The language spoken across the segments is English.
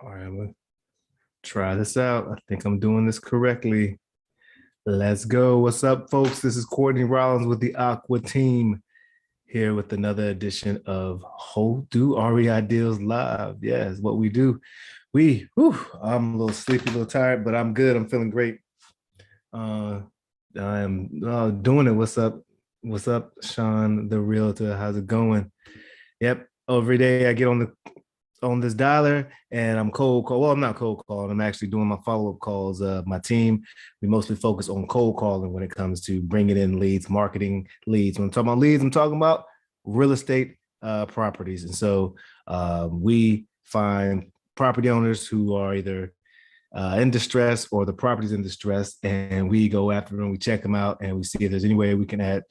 All right, I'm gonna try this out. I think I'm doing this correctly. Let's go. What's up, folks? This is Courtney Rollins with the Aqua team here with another edition of Do REI Deals Live. Yeah, it's what we do. I'm a little sleepy, a little tired, but I'm good. I'm feeling great. Uh, I am doing it. What's up? What's up, Sean, the realtor? How's it going? Yep. Every day I get on this dialer and I'm cold call. Well, I'm not cold calling. I'm actually doing my follow-up calls. My team, we mostly focus on cold calling when it comes to bringing in leads, marketing leads. When I'm talking about leads, I'm talking about real estate properties. And so we find property owners who are either in distress or the property's in distress, and we go after them, we check them out, and we see if there's any way we can add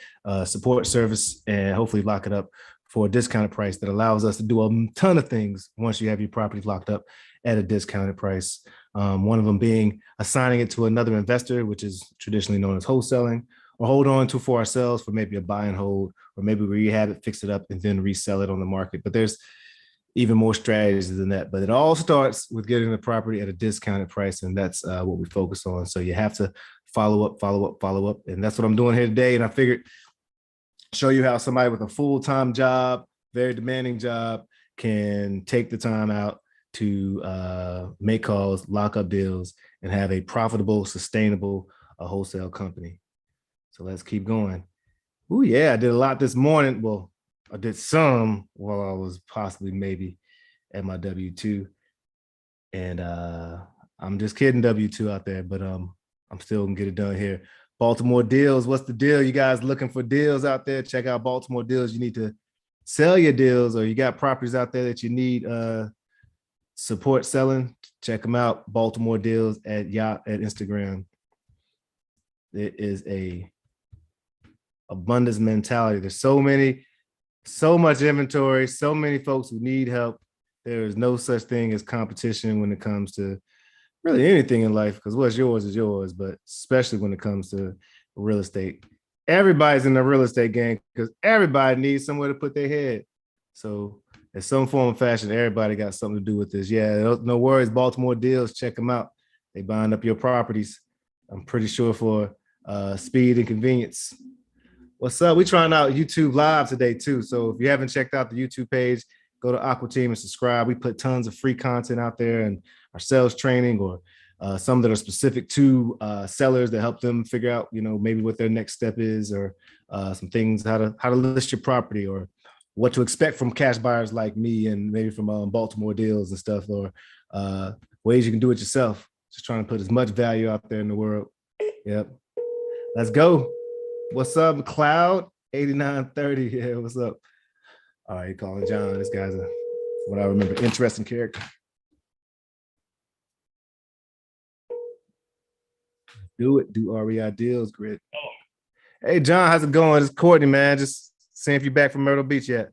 support service and hopefully lock it up for a discounted price that allows us to do a ton of things once you have your property locked up at a discounted price. One of them being assigning it to another investor, which is traditionally known as wholesaling, or hold on to for ourselves for maybe a buy and hold, or maybe we rehab it, fix it up, and then resell it on the market. But there's even more strategies than that. But it all starts with getting the property at a discounted price, and that's what we focus on. So you have to follow up. And that's what I'm doing here today. And I figured show you how somebody with a full-time job, very demanding job, can take the time out to make calls, lock up deals, and have a profitable, sustainable wholesale company. So let's keep going. Oh yeah, I did a lot this morning. Well, I did some while I was possibly maybe at my W-2. And I'm just kidding, W-2 out there, but I'm still gonna get it done here. Baltimore Deals, what's the deal? You guys looking for deals out there? Check out Baltimore Deals. You need to sell your deals, or you got properties out there that you need support selling. Check them out. Baltimore Deals at Instagram. It is a abundance mentality. There's so much inventory, so many folks who need help. There is no such thing as competition when it comes to really anything in life, because what's yours is yours, but especially when it comes to real estate. Everybody's in the real estate game because everybody needs somewhere to put their head. So in some form or fashion, everybody got something to do with this. Yeah, no worries. Baltimore Deals, check them out. They buying up your properties, I'm pretty sure, for speed and convenience. What's up? We're trying out YouTube Live today too. So if you haven't checked out the YouTube page, go to Aqua Team and subscribe. We put tons of free content out there, and our sales training, or some that are specific to sellers that help them figure out, maybe what their next step is, or some things, how to list your property, or what to expect from cash buyers like me, and maybe from Baltimore Deals and stuff, or ways you can do it yourself. Just trying to put as much value out there in the world. Yep. Let's go. What's up, Cloud 8930? Yeah, what's up? All right, calling John. This guy's what I remember, interesting character. Do REI Deals, grit. Hey, John, how's it going? It's Courtney, man. Just seeing if you're back from Myrtle Beach yet.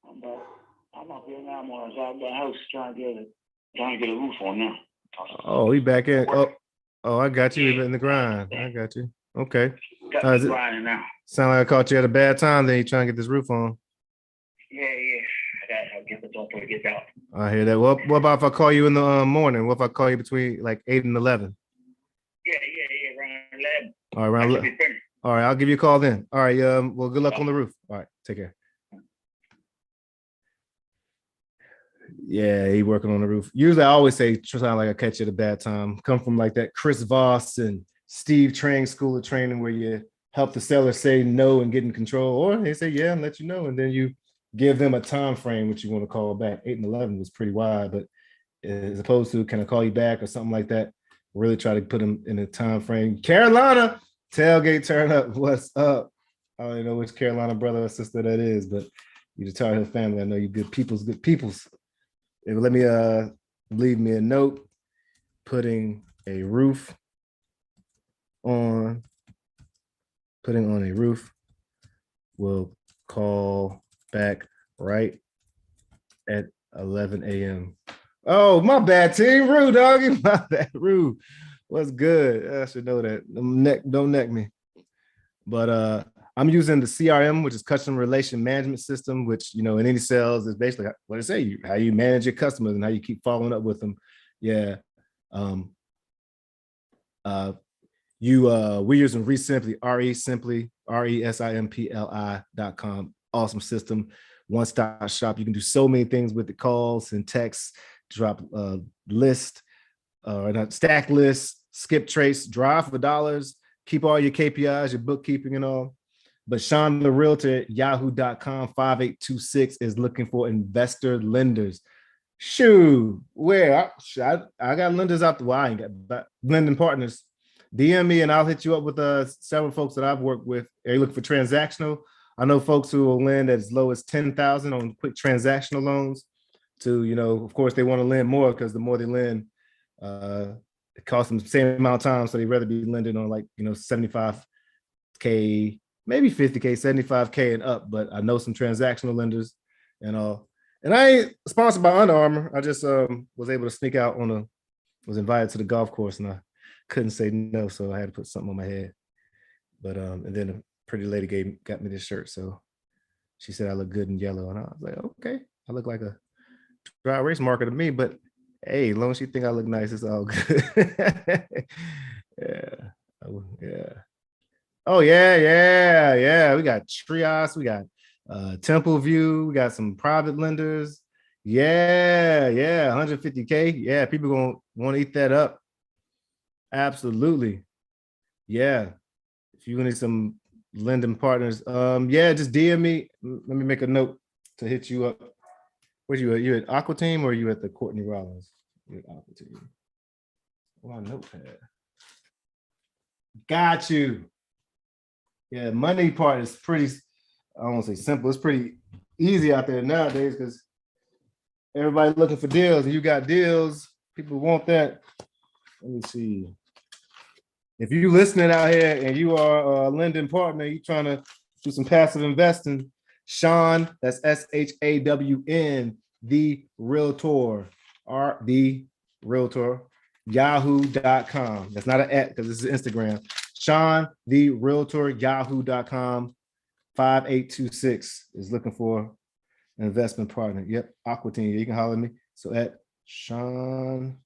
I'm up here now. I'm on the house trying to get a roof on now. Oh, he back in. Oh, I got you in the grind. I got you. Okay. Got me grinding now. Sound like I caught you at a bad time. Then you trying to get this roof on. Yeah. I get the door to get out. I hear that. What about if I call you in the morning? What if I call you between like 8 and 11? Yeah. Around 11. All right, around 11. All right, I'll give you a call then. All right. Well, good luck on the roof. All right, take care. Yeah, he working on the roof. Usually I always say, sound like I catch you at a bad time. Come from like that Chris Voss and Steve Trang school of training, where you help the seller say no and get in control, or they say yeah and let you know, and then you give them a time frame which you want to call back. 8 and 11 was pretty wide, but as opposed to can I call you back or something like that, really try to put them in a time frame. Carolina tailgate turn up. What's up? I don't even know which Carolina brother or sister that is, but you the Tar Heel family. I know you good peoples. Let me leave me a note. Putting on a roof. We'll call back right at 11 a.m. Oh, my bad, team. Rue, doggy. My bad, Rue. What's good? I should know that. Don't neck me. But I'm using the CRM, which is customer relation management system, which, in any sales is basically what I say, how you manage your customers and how you keep following up with them. Yeah. We're using ReSimpli, RESimpli.com. Awesome system. One-stop shop. You can do so many things with the calls and texts, drop list, not stack lists, skip trace, drive for dollars, keep all your KPIs, your bookkeeping and all. But Sean the Realtor at yahoo.com 5826 is looking for investor lenders. Shoo, where I got lenders out the I ain't got lending partners. DM me and I'll hit you up with several folks that I've worked with. Are you looking for transactional? I know folks who will lend as low as 10,000 on quick transactional loans. To, of course, they want to lend more because the more they lend, it costs them the same amount of time. So they'd rather be lending on 75K, maybe 50K, 75K and up. But I know some transactional lenders and all. And I ain't sponsored by Under Armour. I just was able to sneak out was invited to the golf course and I couldn't say no. So I had to put something on my head. But and then a pretty lady got me this shirt. So she said I look good in yellow. And I was like, okay, I look like a dry erase marker to me, but hey, as long as you think I look nice, it's all good. Yeah. Yeah. Oh, yeah. We got Trios, we got Temple View, we got some private lenders. Yeah, 150K. Yeah, people gonna want to eat that up. Absolutely. Yeah. If you need some lending partners, just DM me. Let me make a note to hit you up. Where you at? You at Aqua Team or you at the Courtney Rollins? You're at Aqua Team. Wow, notepad. Got you. Yeah, money part is pretty, I don't want to say simple. It's pretty easy out there nowadays because everybody looking for deals and you got deals. People want that. Let me see. If you listening out here and you are a lending partner, you trying to do some passive investing, Sean, that's SHAWN, the Realtor, the Realtor, yahoo.com. That's not an at because this is Instagram. Sean, the Realtor, yahoo.com, 5826 is looking for an investment partner. Yep, Aqua Team. You can holler at me. So at Sean,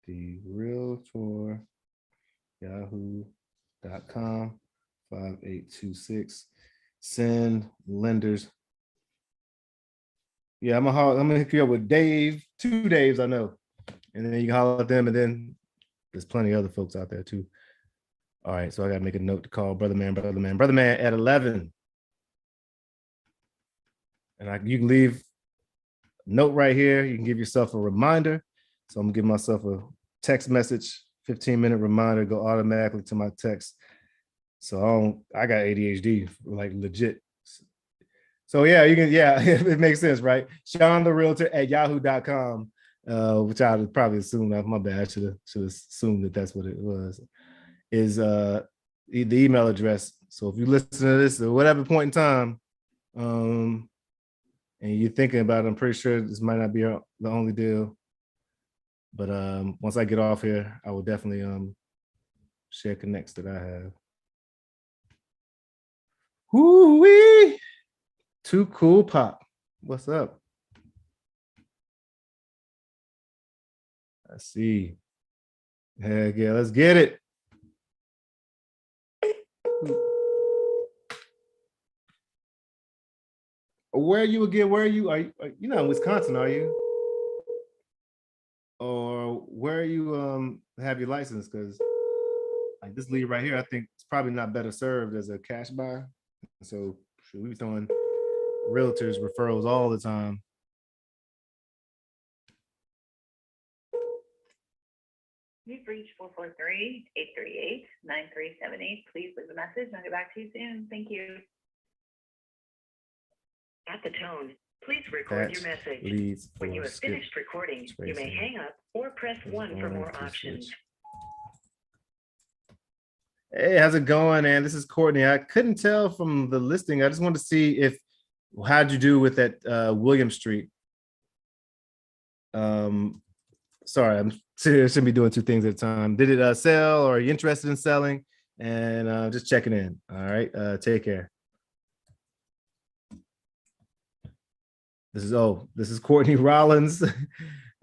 the Realtor, yahoo.com, 5826. Send lenders. Yeah, I'm gonna hook you up with Dave, 2 Daves I know, and then you can holler at them, and then there's plenty of other folks out there too. All right, so I gotta make a note to call brother man at 11, and you can leave a note right here. You can give yourself a reminder. So I'm gonna give myself a text message, 15-minute reminder, go automatically to my text. So I got ADHD, like legit. So yeah, you can, it makes sense, right? Sean the Realtor at yahoo.com, which I would probably assume, my bad, I should have assumed that that's what it was, is the email address. So if you listen to this at whatever point in time, and you're thinking about it, I'm pretty sure this might not be the only deal. But once I get off here, I will definitely share connects that I have. Woo-wee! Too cool pop. What's up? I see. Heck yeah, let's get it. Where are you again? Where are you? You're not in Wisconsin, are you? Or where are you have your license? Because like this lead right here, I think it's probably not better served as a cash buyer. So we be throwing realtors referrals all the time. You've reached 443-838-9378. Please leave a message and I'll get back to you soon. Thank you. At the tone, please record your message. When you have finished recording, you may hang up or press 1 for more options. Hey, how's it going, man? This is Courtney. I couldn't tell from the listing. I just wanted to see how'd you do with that William Street? Sorry, I shouldn't be doing 2 things at a time. Did it sell, or are you interested in selling? And just checking in. All right, take care. This is Courtney Rollins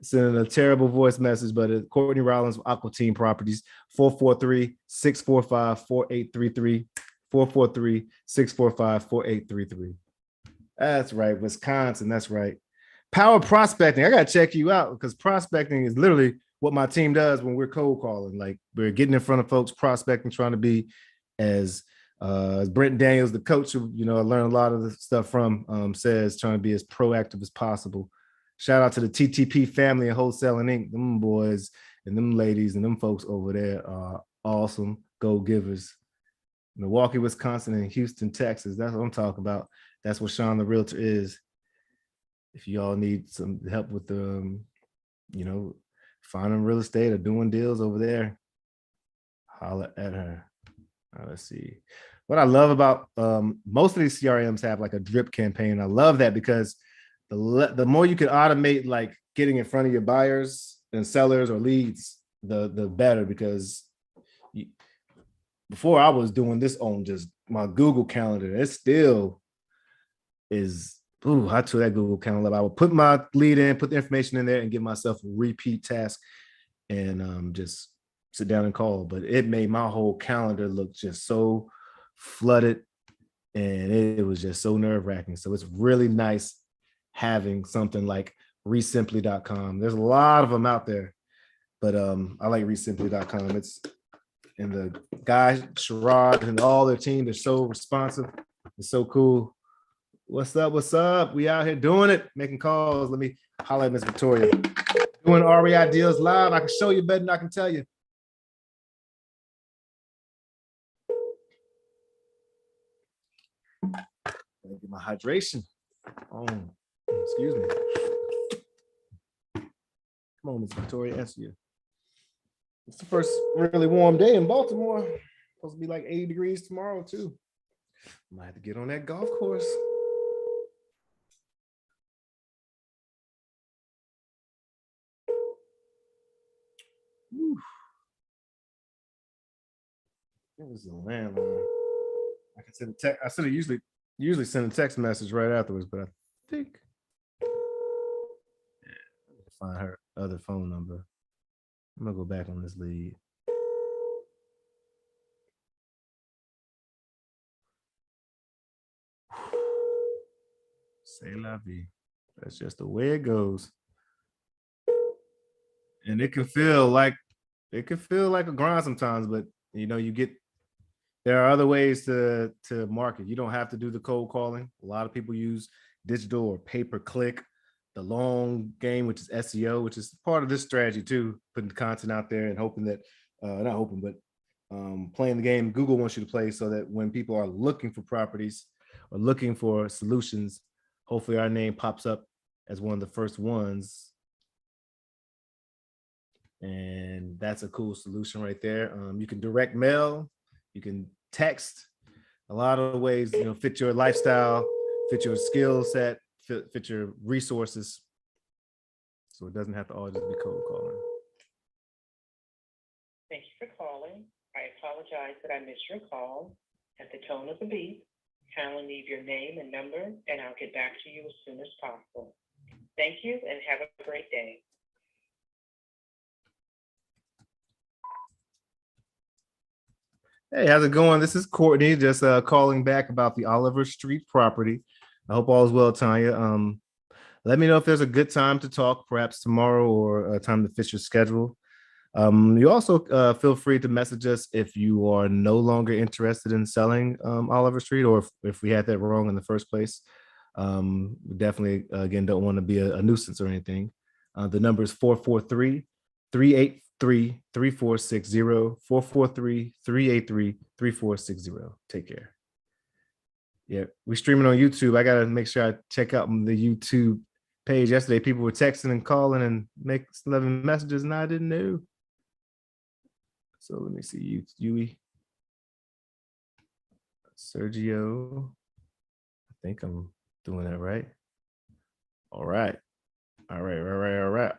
sending a terrible voice message, but it's Courtney Rollins with Aqua Team Properties, 443-645-4833, 443-645-4833. That's right, Wisconsin. That's right. Power prospecting. I got to check you out because prospecting is literally what my team does when we're cold calling. Like we're getting in front of folks, prospecting, trying to be as Brent Daniels, the coach, who, I learned a lot of the stuff from, says, trying to be as proactive as possible. Shout out to the TTP family and Wholesaling Inc. Them boys and them ladies and them folks over there are awesome go-givers. Milwaukee, Wisconsin, and Houston, Texas. That's what I'm talking about. That's what Sean the Realtor is. If y'all need some help with finding real estate or doing deals over there, holla at her. Let's see. What I love about most of these CRMs have like a drip campaign. I love that because the more you can automate like getting in front of your buyers and sellers or leads, the better. Because before I was doing this on just my Google Calendar, it still is. Ooh, I took that Google Calendar. I would put my lead in, put the information in there, and give myself a repeat task, and just sit down and call. But it made my whole calendar look just so flooded, and it was just so nerve-wracking. So it's really nice having something like resimply.com. There's a lot of them out there, but I like resimply.com. It's and the guys, Sherrod, and all their team, they're so responsive. It's so cool. What's up? What's up? We out here doing it, making calls. Let me holler at Miss Victoria. Doing REI Deals live. I can show you better than I can tell you. Gotta get my hydration. Oh, excuse me. Come on, Miss Victoria, answer you. It's the first really warm day in Baltimore. Supposed to be like 80 degrees tomorrow, too. Might have to get on that golf course. Whew. It was a landline. I can send a text. I should have usually send a text message right afterwards, but I think find her other phone number. I'm gonna go back on this lead. C'est la vie. That's just the way it goes. And it can feel like a grind sometimes, but there are other ways to market. You don't have to do the cold calling. A lot of people use digital or pay-per-click, the long game, which is SEO, which is part of this strategy too, putting the content out there and hoping that, not hoping, but playing the game Google wants you to play so that when people are looking for properties or looking for solutions, hopefully our name pops up as one of the first ones. And that's a cool solution right there. You can direct mail, you can text, a lot of ways, fit your lifestyle, fit your skill set, fit your resources. So it doesn't have to all just be cold calling. Thank you for calling. I apologize that I missed your call. At the tone of the beep, kindly leave your name and number, and I'll get back to you as soon as possible. Thank you and have a great day. Hey, how's it going? This is Courtney, just calling back about the Oliver Street property. I hope all is well, Tanya. Let me know if there's a good time to talk, perhaps tomorrow or a time to fit your schedule. You also feel free to message us if you are no longer interested in selling Oliver Street, or if we had that wrong in the first place. We definitely, again, don't want to be a nuisance or anything. The number is 443-383-3460, 443-383-3460. Take care. Yeah, we're streaming on YouTube. I got to make sure I check out the YouTube page. Yesterday, people were texting and calling and leaving messages, and I didn't know. So let me see, Yui, Sergio. I think I'm doing that right. All right. All right.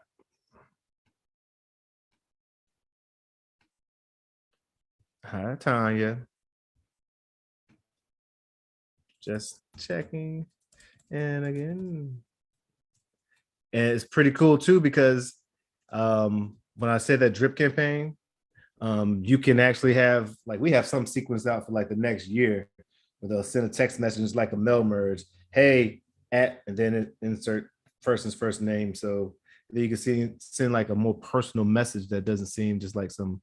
Hi, Tanya. Just checking. And again, And it's pretty cool too, because when I said that drip campaign, you can actually have, like, we have some sequence out for like the next year where they'll send a text message like a mail merge, hey, at, and then insert person's first name. So then you can send like a more personal message that doesn't seem just like some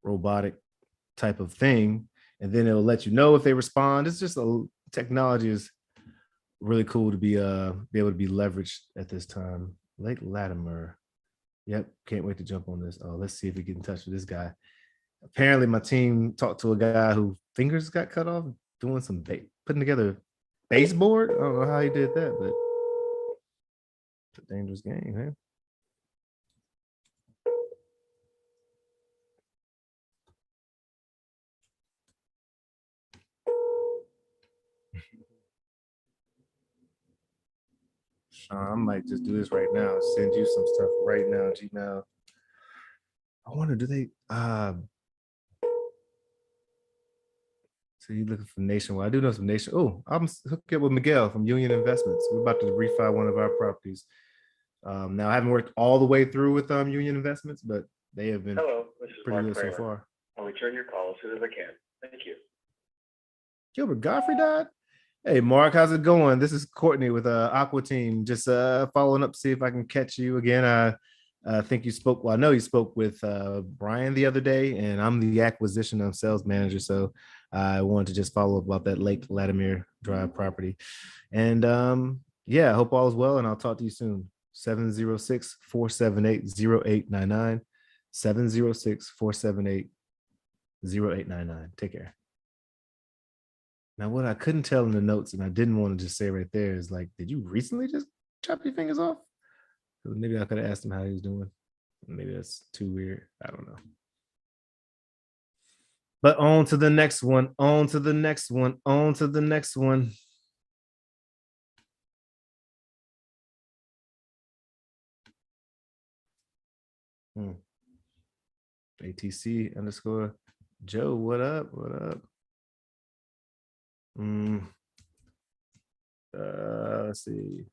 robotic type of thing. And then it'll let you know if they respond. It's just technology is really cool to be able to be leveraged at this time. Lake Latimer. Yep, can't wait to jump on this. Oh, let's see if we get in touch with this guy. Apparently, my team talked to a guy who fingers got cut off doing some putting together baseboard. I don't know how he did that, but it's a dangerous game, man. Sean, I might just do this right now. Send you some stuff right now, Gmail. I wonder, do they so you looking for nationwide? I do know some nation. Oh, I'm hooked up with Miguel from Union Investments. We're about to refi one of our properties. Now I haven't worked all the way through with Union Investments, but they have been pretty good so far. I'll return your call as soon as I can. Thank you. Gilbert Godfrey died. Hey, Mark, how's it going? This is Courtney with Aqua Team. Just following up to see if I can catch you again. I think you spoke. Well, I know you spoke with Brian the other day, and I'm the acquisition and sales manager. So I wanted to just follow up about that Lake Latimer Drive property. And yeah, I hope all is well, and I'll talk to you soon. 706-478-0899. 706-478-0899. Take care. Now, what I couldn't tell in the notes, and I didn't want to just say right there, is like, did you recently just chop your fingers off? Maybe I could have asked him how he was doing. Maybe that's too weird. I don't know. But on to the next one. On to the next one. On to the next one. ATC _ Joe, what up? What up? Let's see.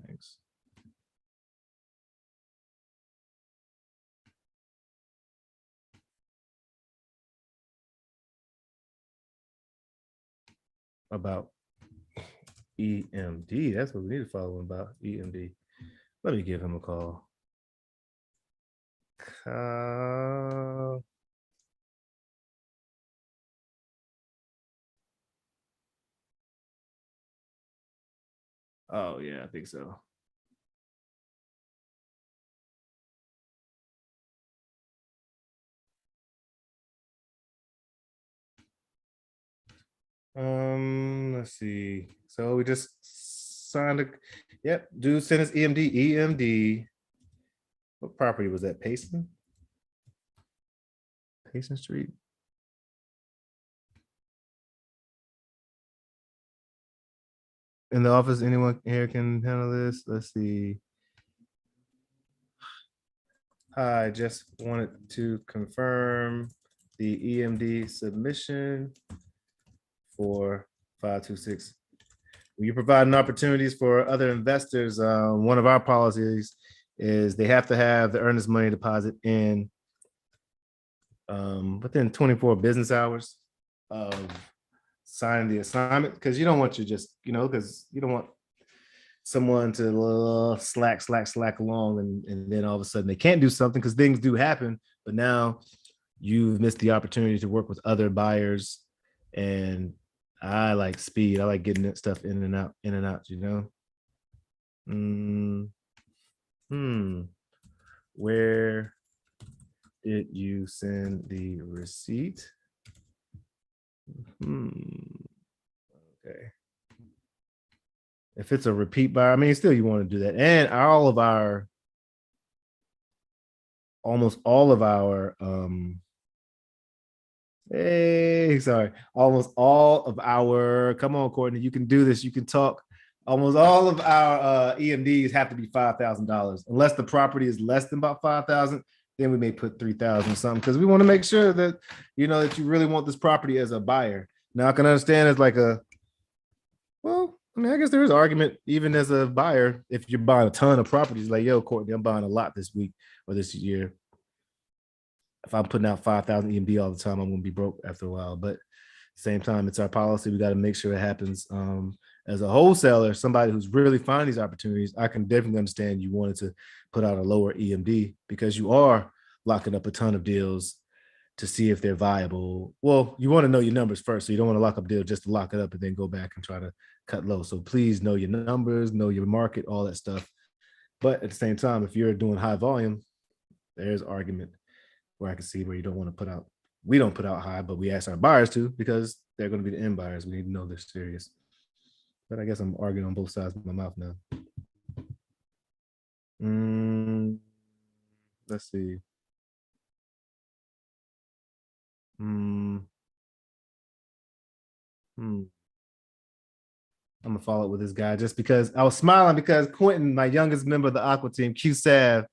Thanks. About EMD. That's what we need to follow him about. EMD. Let me give him a call. Oh yeah, I think so. Let's see. So we just signed a, yep, dude sent us EMD. EMD. What property was that? Payson? Payson Street. In the office, anyone here can handle this? Let's see. I just wanted to confirm the EMD submission for 526. When you're providing opportunities for other investors, one of our policies is they have to have the earnest money deposit in within 24 business hours of signing the assignment, because you don't want you just, because you don't want someone to slack along and then all of a sudden they can't do something, because things do happen, but now you've missed the opportunity to work with other buyers. And I like speed. I like getting that stuff in and out, Where did you send the receipt? Okay. If it's a repeat buyer, I mean, still you want to do that. And almost all of our come on, Courtney, you can do this, you can talk. Almost all of our EMDs have to be $5,000, unless the property is less than about 5,000. Then we may put 3,000 something, because we want to make sure that that you really want this property as a buyer. Now I can understand it's like well, I mean, I guess there is argument even as a buyer if you're buying a ton of properties. Like, yo, Courtney, I'm buying a lot this week or this year. If I'm putting out 5,000 EMD all the time, I'm gonna be broke after a while. But same time, it's our policy. We got to make sure it happens. As a wholesaler, somebody who's really finding these opportunities, I can definitely understand you wanted to put out a lower EMD because you are locking up a ton of deals to see if they're viable. Well, you want to know your numbers first, so you don't want to lock up deal just to lock it up and then go back and try to cut low. So please know your numbers, know your market, all that stuff. But at the same time, if you're doing high volume, there's argument where I can see where you don't want to put out. We don't put out high, but we ask our buyers to because they're going to be the end buyers. We need to know they're serious. But I guess I'm arguing on both sides of my mouth now. Let's see. I'm gonna follow up with this guy just because I was smiling because Quentin, my youngest member of the Aqua team, Q Sav,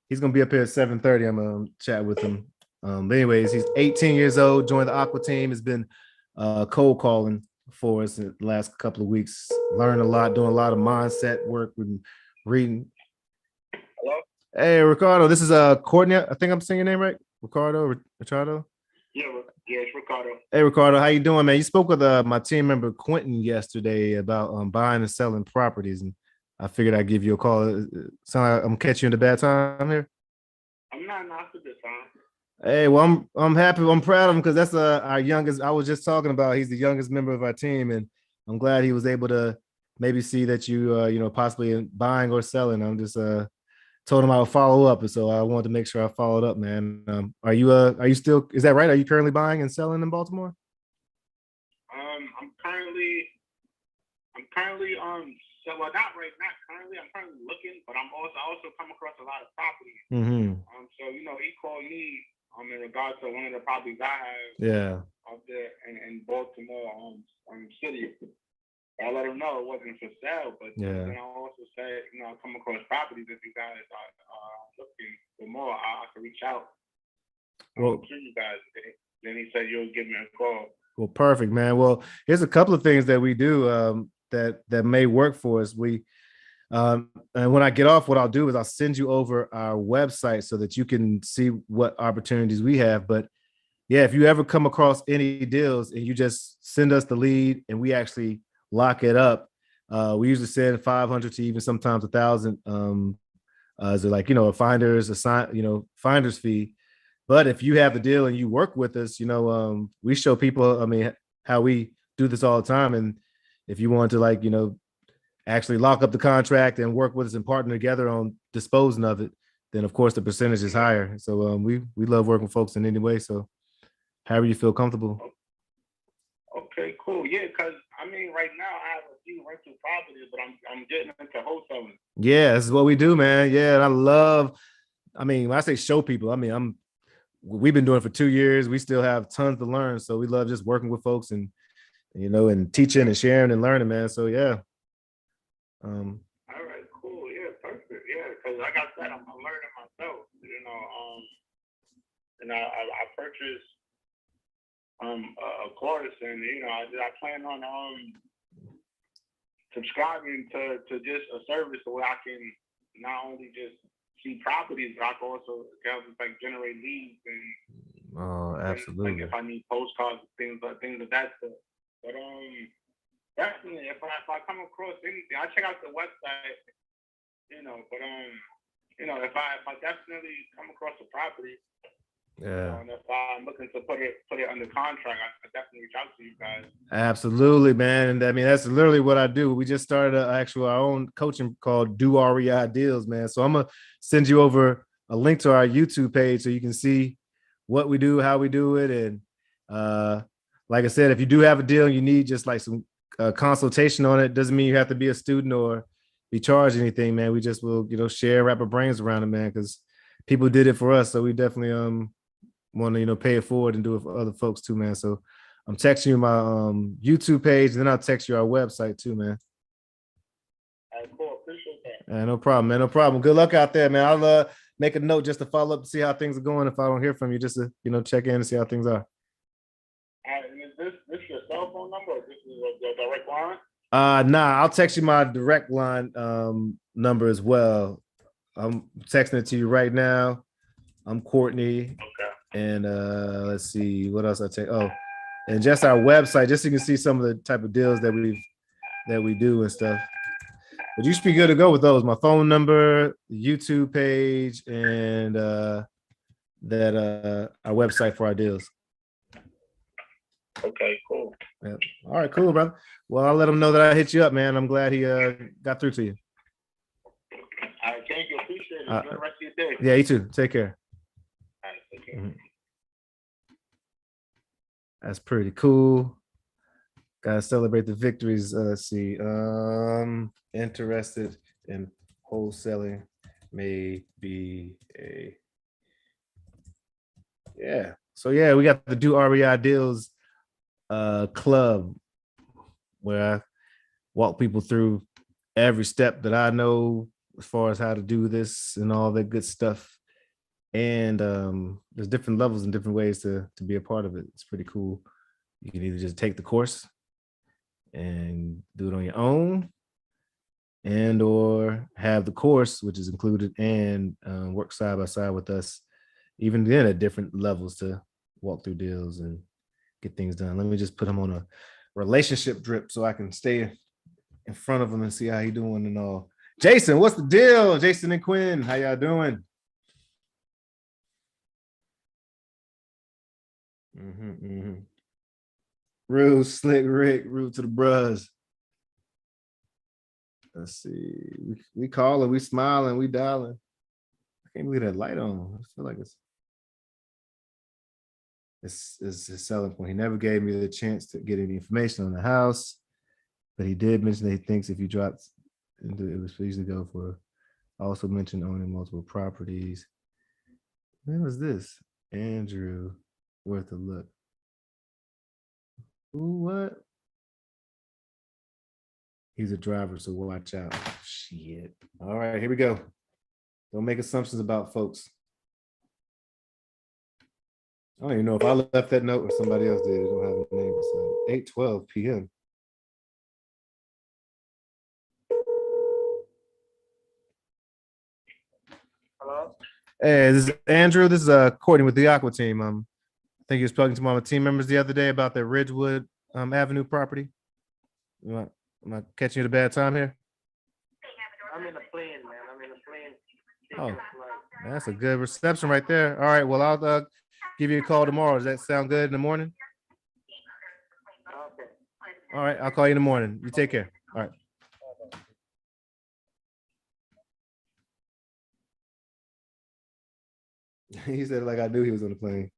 he's gonna be up here at 7:30. I'm gonna chat with him. But anyways, he's 18 years old, joined the Aqua team, has been cold calling for us in the last couple of weeks. Learned a lot, doing a lot of mindset work with reading. Hello? Hey, Ricardo, this is Courtney. I think I'm saying your name right. Ricardo. Yeah, it's Ricardo. Hey, Ricardo, how you doing, man? You spoke with my team member Quentin yesterday about buying and selling properties, and I figured I'd give you a call. Sound like I'm catching you in a bad time here? I'm not for this time. Hey, well, I'm happy. I'm proud of him because that's our youngest. I was just talking about. He's the youngest member of our team, and I'm glad he was able to maybe see that you possibly buying or selling. I'm just told him I would follow up, and so I wanted to make sure I followed up, man. Are you still? Is that right? Are you currently buying and selling in Baltimore? I'm currently so well not right now. Currently, I'm currently looking, but I also come across a lot of properties. Mm-hmm. So he called me in regards to one of the properties I have. Yeah. Up there in Baltimore city. I let him know it wasn't for sale, but then I also said, I come across properties if you guys are looking for more, I can reach out to you guys. Then he said you'll give me a call. Well, perfect, man. Well, here's a couple of things that we do that may work for us. And when I get off, what I'll do is I'll send you over our website so that you can see what opportunities we have. But yeah, if you ever come across any deals and you just send us the lead and we actually lock it up, we usually send 500 to even sometimes 1,000 as a finder's fee. But if you have the deal and you work with us, we show people, how we do this all the time. And if you want to actually lock up the contract and work with us and partner together on disposing of it, then of course the percentage is higher. So we love working with folks in any way. So however you feel comfortable. Okay, cool. Yeah, because right now I have a few rental properties, but I'm getting into wholesaling. Yeah, this is what we do, man. Yeah, and I love. When I say show people, we've been doing it for 2 years. We still have tons to learn, so we love just working with folks and teaching and sharing and learning, man. So yeah. All right, cool. Yeah, perfect. Yeah, because like I said, I'm learning myself. And I purchased a course, and I plan on subscribing to just a service where I can not only just see properties, but I can also generate leads and absolutely. If I need postcards, things of that stuff. But definitely, if I come across anything, I check out the website. But if I definitely come across a property. Yeah. And if I'm looking to put it under contract, I definitely reach out to you guys. Absolutely, man. And that's literally what I do. We just started our own coaching called Do REI Deals, man. So I'm gonna send you over a link to our YouTube page so you can see what we do, how we do it, and like I said, if you do have a deal and you need just some consultation on it, doesn't mean you have to be a student or be charged anything, man. We just will share, wrap our brains around it, man, because people did it for us, so we definitely want to pay it forward and do it for other folks too, man. So I'm texting you my YouTube page, and then I'll text you our website too, man. All right, cool. Appreciate that. No problem, man. No problem. Good luck out there, man. I'll make a note just to follow up to see how things are going. If I don't hear from you, just to check in and see how things are. All right, and is this your cell phone number, or this is your direct line? Nah, I'll text you my direct line number as well. I'm texting it to you right now. I'm Courtney. Okay. And let's see what else I take. Oh, and just our website, just so you can see some of the type of deals that we do and stuff. But you should be good to go with those. My phone number, YouTube page, and that our website for our deals. Okay, cool. Yeah. All right, cool, brother. Well, I'll let him know that I hit you up, man. I'm glad he got through to you. All right, thank you. Appreciate it. Enjoy the rest of your day. Yeah, you too. Take care. All right, take care. Mhm. That's pretty cool. Gotta celebrate the victories. Let's see. Interested in wholesaling may be a yeah. So yeah, we got the Do REI Deals club where I walk people through every step that I know as far as how to do this and all that good stuff. And there's different levels and different ways to be a part of it. It's pretty cool. You can either just take the course and do it on your own, and or have the course, which is included, and work side by side with us, even then at different levels to walk through deals and get things done. Let me just put him on a relationship drip so I can stay in front of him and see how he doing and all. Jason, what's the deal? Jason and Quinn, how y'all doing? Real slick Rick, rude to the bros. Let's see. We calling, we smiling, we dialing. I can't believe that light on. I feel like it's his selling point. He never gave me the chance to get any information on the house, but he did mention that he thinks if you dropped into it was pleased to go for. Also mentioned owning multiple properties. When was this? Andrew, worth a look. Ooh, what? He's a driver, so watch out. Shit. All right, here we go. Don't make assumptions about folks. I don't even know if I left that note or somebody else did. It don't have a name beside it. 8:12 p.m. Hello? Hey, this is Andrew. This is Courtney with the Aqua Team. I think you was talking to one of my team members the other day about the Ridgewood Avenue property. Am I catching you at a bad time here? I'm in a plane, man. I'm in a plane. Oh, that's a good reception right there. All right, well, I'll give you a call tomorrow. Does that sound good in the morning? Okay. All right, I'll call you in the morning. You take care. All right. He said it like I knew he was on the plane.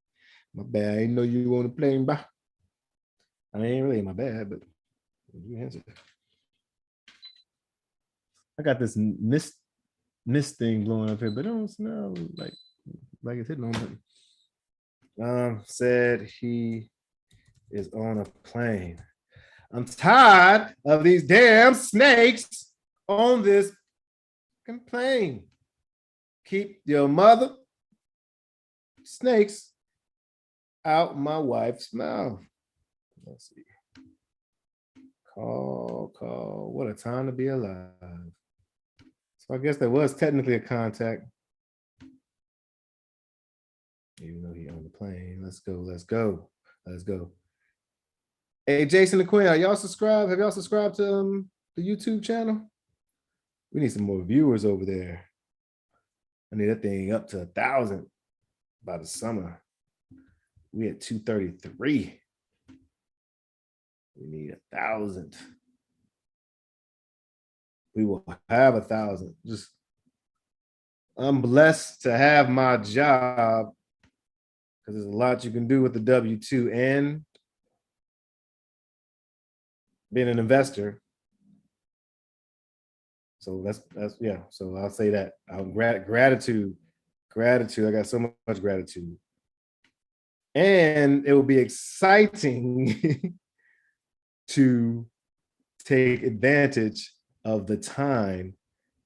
My bad. I didn't know you were on the plane, bye. I ain't really my bad, but you answered. I got this mist thing blowing up here, but it don't smell like it's hitting on nothing. Said he is on a plane. I'm tired of these damn snakes on this plane. Keep your mother snakes out my wife's mouth. Let's see. Call. What a time to be alive. So I guess there was technically a contact. Even though he on the plane. Let's go. Hey, Jason and Quinn, are y'all subscribed? Have y'all subscribed to the YouTube channel? We need some more viewers over there. I need that thing up to 1,000 by the summer. We at 233. We need 1,000. We will have 1,000. I'm blessed to have my job because there's a lot you can do with the W-2 and being an investor. So that's yeah. So I'll say that. Gratitude. I got so much gratitude. And it will be exciting to take advantage of the time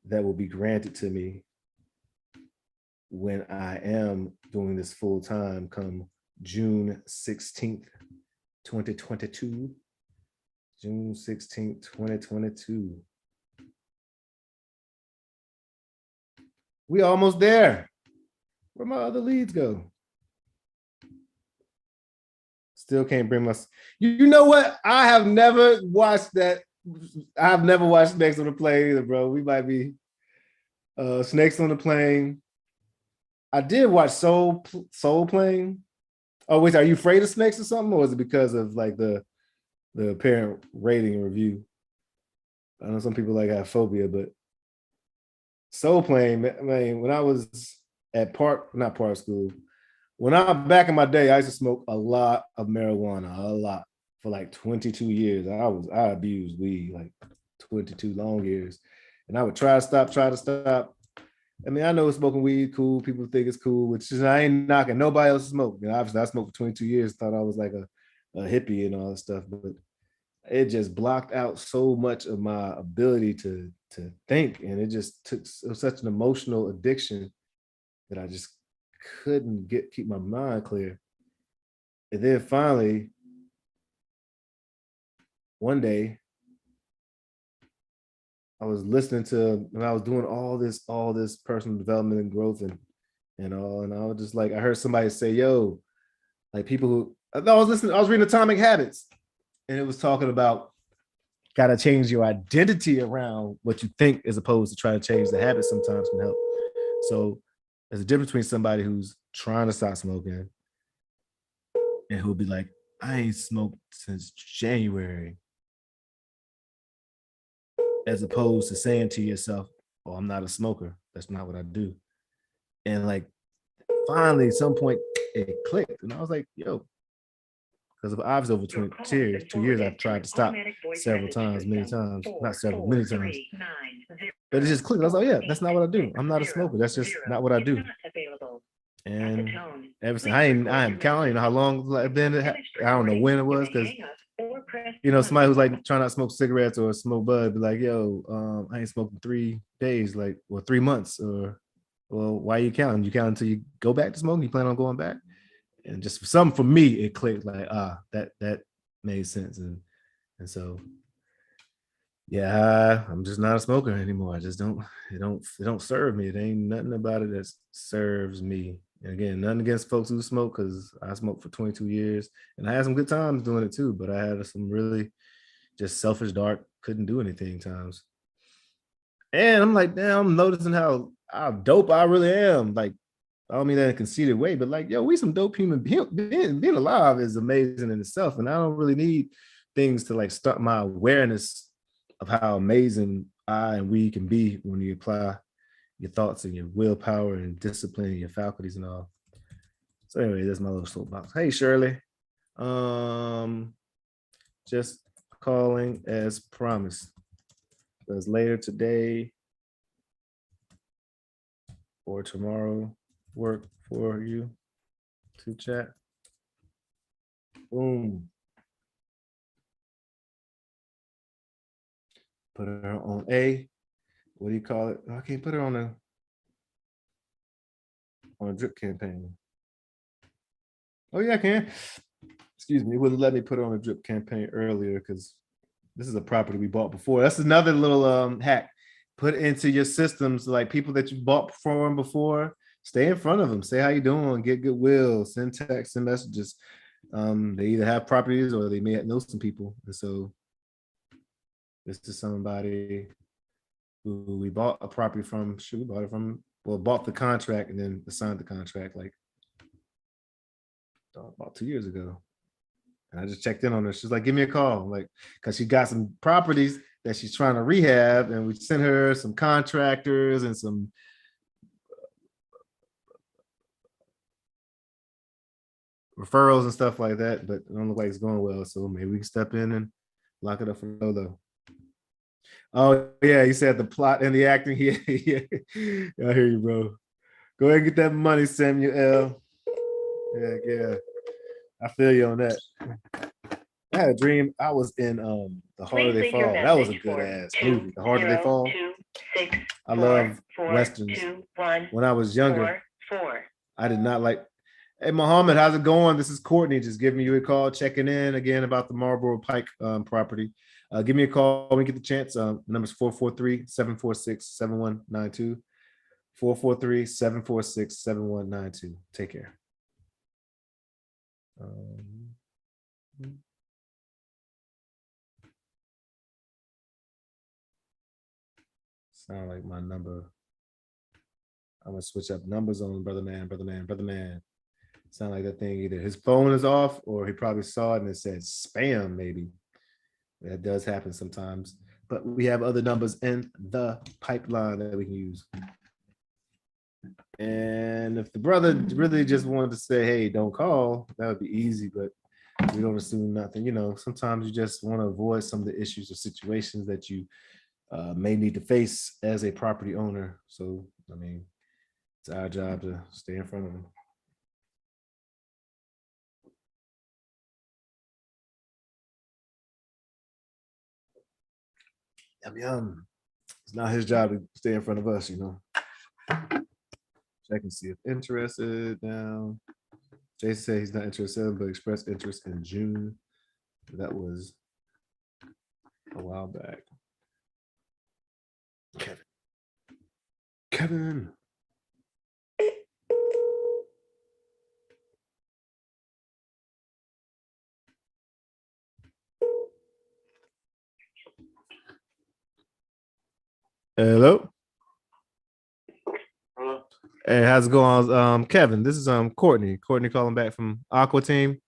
that will be granted to me when I am doing this full time come June 16th, 2022. June 16th, 2022. We almost there. Where my other leads go? Still can't bring my. You know what? I have never watched that. I've never watched Snakes on the Plane either, bro. We might be Snakes on the Plane. I did watch Soul Plane. Oh, wait, are you afraid of snakes or something? Or is it because of like the apparent rating and review? I know some people like have phobia, but Soul Plane, man, when I was at not park school, when I'm back in my day, I used to smoke a lot of marijuana, a lot, for like 22 years. I abused weed like 22 long years. And I would try to stop. I mean, I know smoking weed cool. People think it's cool, which is, I ain't knocking nobody else smoke. You know, obviously I smoked for 22 years, thought I was like a hippie and all that stuff, but it just blocked out so much of my ability to think. And it just took such an emotional addiction that I just couldn't keep my mind clear. And then finally, one day, I was listening to, and I was doing all this personal development and growth and all, and I was just like, I heard somebody say, "Yo," like people who I was reading Atomic Habits, and it was talking about gotta change your identity around what you think as opposed to trying to change the habits sometimes can help. So there's a difference between somebody who's trying to stop smoking and who'll be like, I ain't smoked since January, as opposed to saying to yourself, oh, I'm not a smoker. That's not what I do. And like, finally, at some point, it clicked. And I was like, yo, because obviously over 2 years, I've tried to stop several times, many times, not several, many times. But it just clicked. I was like, yeah, that's not what I do. I'm not a smoker. That's just not what I do. And ever since, I am counting how long it's been. I don't know when it was, because you know, somebody who's like trying not to smoke cigarettes or smoke bud, be like, yo, I ain't smoking 3 days, like, or 3 months, or, well, why are you counting? You count until you go back to smoking? You plan on going back? And just for me, it clicked, like, that made sense. And so, yeah, I'm just not a smoker anymore. I just it don't serve me. It ain't nothing about it that serves me. And again, nothing against folks who smoke, because I smoked for 22 years and I had some good times doing it too, but I had some really just selfish, dark, couldn't do anything times. And I'm like, damn, I'm noticing how dope I really am. Like, I don't mean that in a conceited way, but like, yo, we some dope human being. Being alive is amazing in itself. And I don't really need things to like start my awareness of how amazing I and we can be when you apply your thoughts and your willpower and discipline and your faculties and all. So anyway, that's my little soapbox. Hey, Shirley. Just calling as promised. Does later today or tomorrow work for you to chat? Boom. Put her on a, what do you call it? I can't put her on a drip campaign. Oh yeah, I can. Excuse me, it wouldn't let me put her on a drip campaign earlier because this is a property we bought before. That's another little hack. Put into your systems, like people that you bought from before, stay in front of them, say how you doing, get goodwill, send texts and messages. They either have properties or they may know some people. And so this is somebody who we bought a property from. We bought it from, well, bought the contract and then signed the contract like about 2 years ago. And I just checked in on her. She's like, give me a call. Like, because she got some properties that she's trying to rehab. And we sent her some contractors and some referrals and stuff like that. But it don't look like it's going well. So maybe we can step in and lock it up for Lolo. Oh, yeah. You said the plot and the acting. Yeah. I hear you, bro. Go ahead and get that money, Samuel. Yeah. I feel you on that. I had a dream. I was in The Harder They Fall. That was a good ass movie. The Harder They Fall. I love westerns. When I was younger, I did not like. Hey, Mohammed, how's it going? This is Courtney. Just giving you a call, checking in again about the Marlboro Pike property. Give me a call when we get the chance. Number's 443-746-7192. 443-746-7192. Take care. Sound like my number. I'm gonna switch up numbers on brother man. Sound like that thing either his phone is off or he probably saw it and it said spam, maybe. That does happen sometimes. But we have other numbers in the pipeline that we can use. And if the brother really just wanted to say, hey, don't call, that would be easy, but we don't assume nothing. You know, sometimes you just want to avoid some of the issues or situations that you may need to face as a property owner. So, I mean, it's our job to stay in front of them. Yum. It's not his job to stay in front of us, you know. Check and see if interested now. Jason said he's not interested, but expressed interest in June. That was a while back. Kevin. Hello. Hello. Hey, how's it going? Kevin, this is Courtney. Courtney calling back from Aqua Team.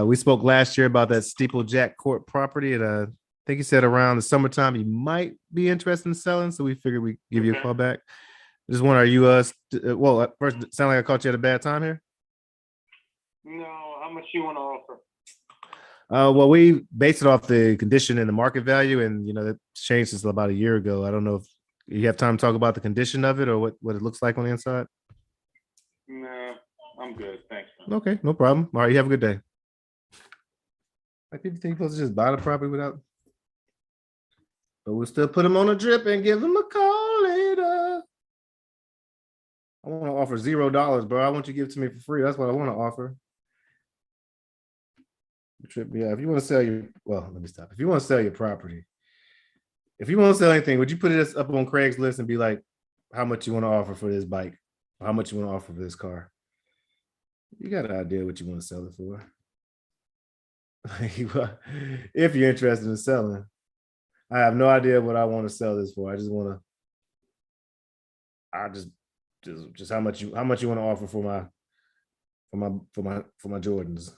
We spoke last year about that Steeplejack Court property, and I think you said around the summertime you might be interested in selling, so we figured we'd give you a call back. Just wonder, are you well, at first it sounded like I caught you at a bad time here. No, how much you want to offer? Well, we based it off the condition and the market value, and you know that changed since about a year ago. I don't know if you have time to talk about the condition of it or what it looks like on the inside. No, I'm good. Thanks, man. Okay, no problem. All right, you have a good day. Like people think you're supposed to just buy the property without, but we'll still put them on a drip and give them a call later. I want to offer $0, bro. I want you to give it to me for free. That's what I want to offer. Yeah, if you want to sell let me stop. If you want to sell your property, if you want to sell anything, would you put it up on Craigslist and be like, how much you want to offer for this bike? Or how much you want to offer for this car? You got an idea what you want to sell it for. If you're interested in selling, I have no idea what I want to sell this for. I just want to, just how much you want to offer for my Jordans.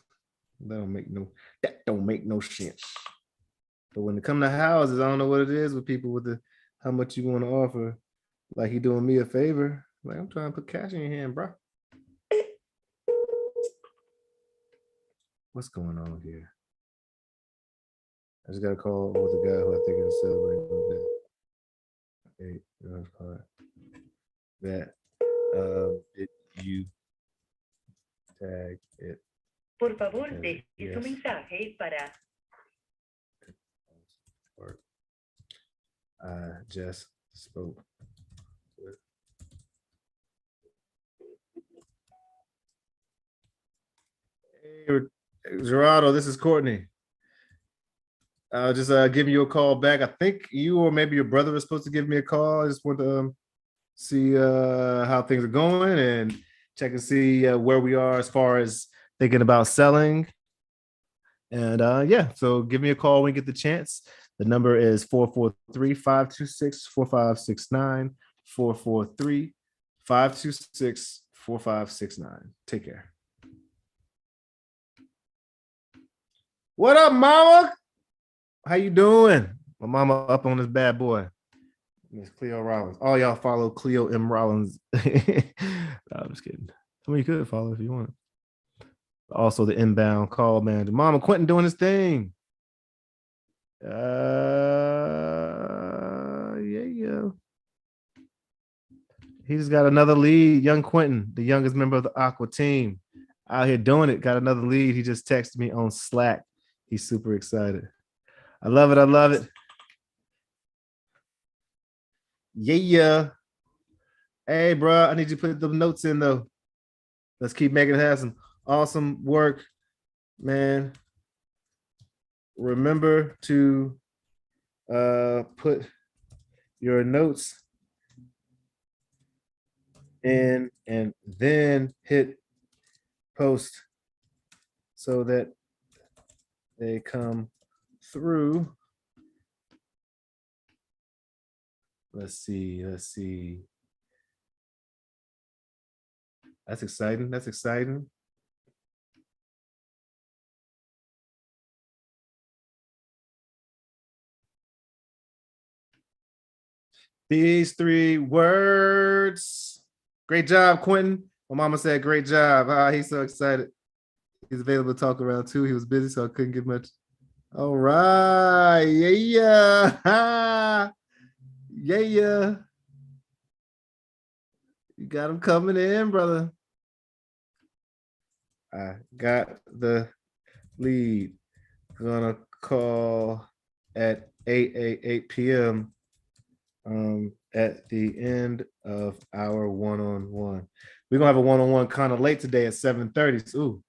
That don't make no sense. But when it comes to houses, I don't know what it is with people with the how much you want to offer. Like he doing me a favor. Like I'm trying to put cash in your hand, bro. What's going on here? I just got a call with the guy who I think is celebrating that you tag it. Por favor, deje su mensaje para. I just spoke with. Hey, Gerardo, this is Courtney. I'll just give you a call back. I think you or maybe your brother was supposed to give me a call. I just want to see how things are going and check and see where we are as far as thinking about selling. And yeah, so give me a call when you get the chance. The number is 443-526-4569, 443-526-4569. Take care. What up, mama? How you doing? My mama up on this bad boy. Miss Cleo Rollins. All y'all follow Cleo M. Rollins. No, I'm just kidding. I mean, you could follow if you want. Also, the inbound call manager. Mama Quentin doing his thing. Yeah. He just got another lead. Young Quentin, the youngest member of the Aqua team, out here doing it. Got another lead. He just texted me on Slack. He's super excited. I love it. Yeah. Hey, bro, I need you to put the notes in though. Let's keep making it have some awesome work, man. Remember to put your notes in and then hit post so that they come through. Let's see. That's exciting. These 3 words. Great job, Quentin. My mama said great job. He's so excited. He's available to talk around too. He was busy, so I couldn't get much. All right. Yeah. Yeah. You got him coming in, brother. I got the lead. Gonna call at 8 p.m. At the end of our one-on-one. We're gonna have a one-on-one kind of late today at 7:30. So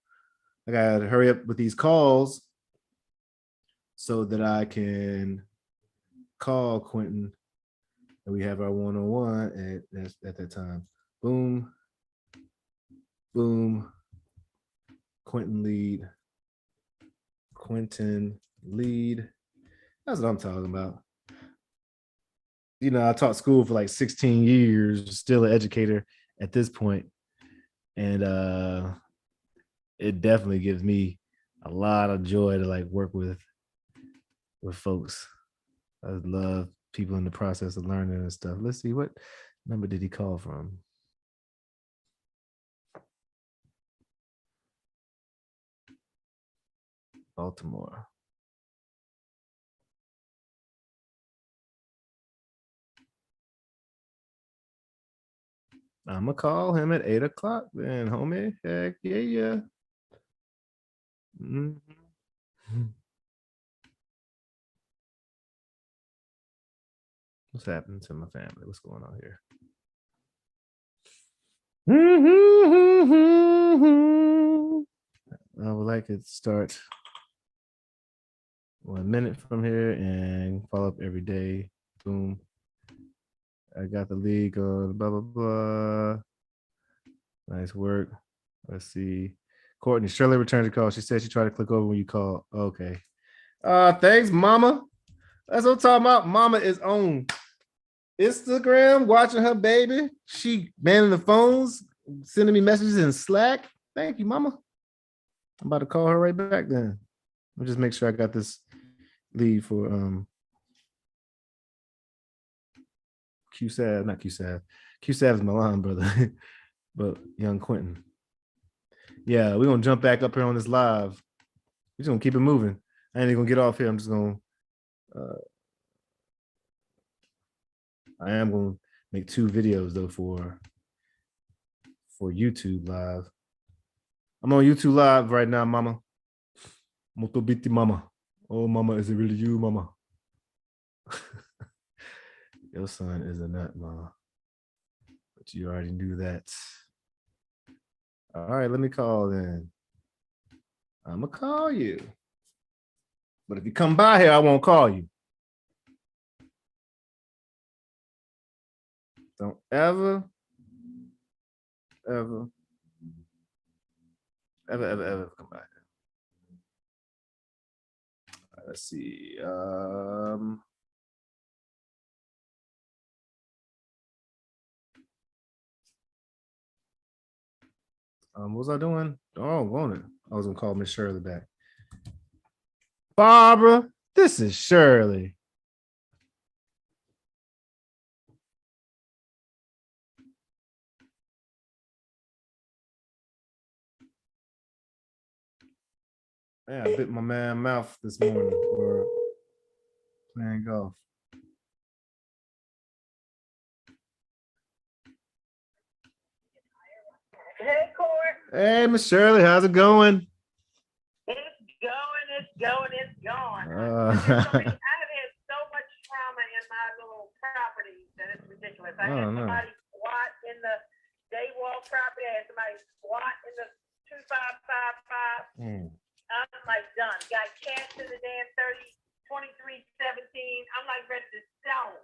I gotta hurry up with these calls so that I can call Quentin and we have our one-on-one at that time. Boom. Quentin lead. That's what I'm talking about. You know, I taught school for like 16 years, still an educator at this point. And it definitely gives me a lot of joy to like work with folks. I love people in the process of learning and stuff. Let's see, what number did he call from? Baltimore. I'm gonna call him at 8 o'clock then, homie. Heck yeah. Mm-hmm. What's happening to my family? What's going on here? I would like it to start 1 minute from here and follow up every day. Boom. I got the league on blah, blah, blah. Nice work. Let's see. Courtney, Shirley returned your call. She said she tried to click over when you call. Okay. Thanks, mama. That's what I'm talking about. Mama is on Instagram watching her baby. She manning the phones, sending me messages in Slack. Thank you, mama. I'm about to call her right back then. I'll just make sure I got this lead for QSAV, not QSAV. QSAV is my line, brother. But young Quentin. Yeah, we're gonna jump back up here on this live. We're just gonna keep it moving. I ain't even gonna get off here. I'm just gonna I am gonna make 2 videos though for YouTube live. I'm on YouTube live right now, mama. Motobiti mama. Oh, mama, is it really you, mama? Your son is a nut, mama. But you already knew that. All right, let me call then. I'm gonna call you. But if you come by here, I won't call you. Don't ever come by here. All right, let's see. What was I doing? Oh, won't it? I was gonna call Miss Shirley back. Barbara, this is Shirley. Yeah, I bit my man mouth this morning for playing golf. Hey, Court. Hey, Miss Shirley, how's it going? It's going. Uh, I've had so much trauma in my little property that it's ridiculous. I had somebody squat in the Daywall property. I had somebody squat in the 2555. I'm like done. Got cash in the damn 2317. I'm like ready to sell.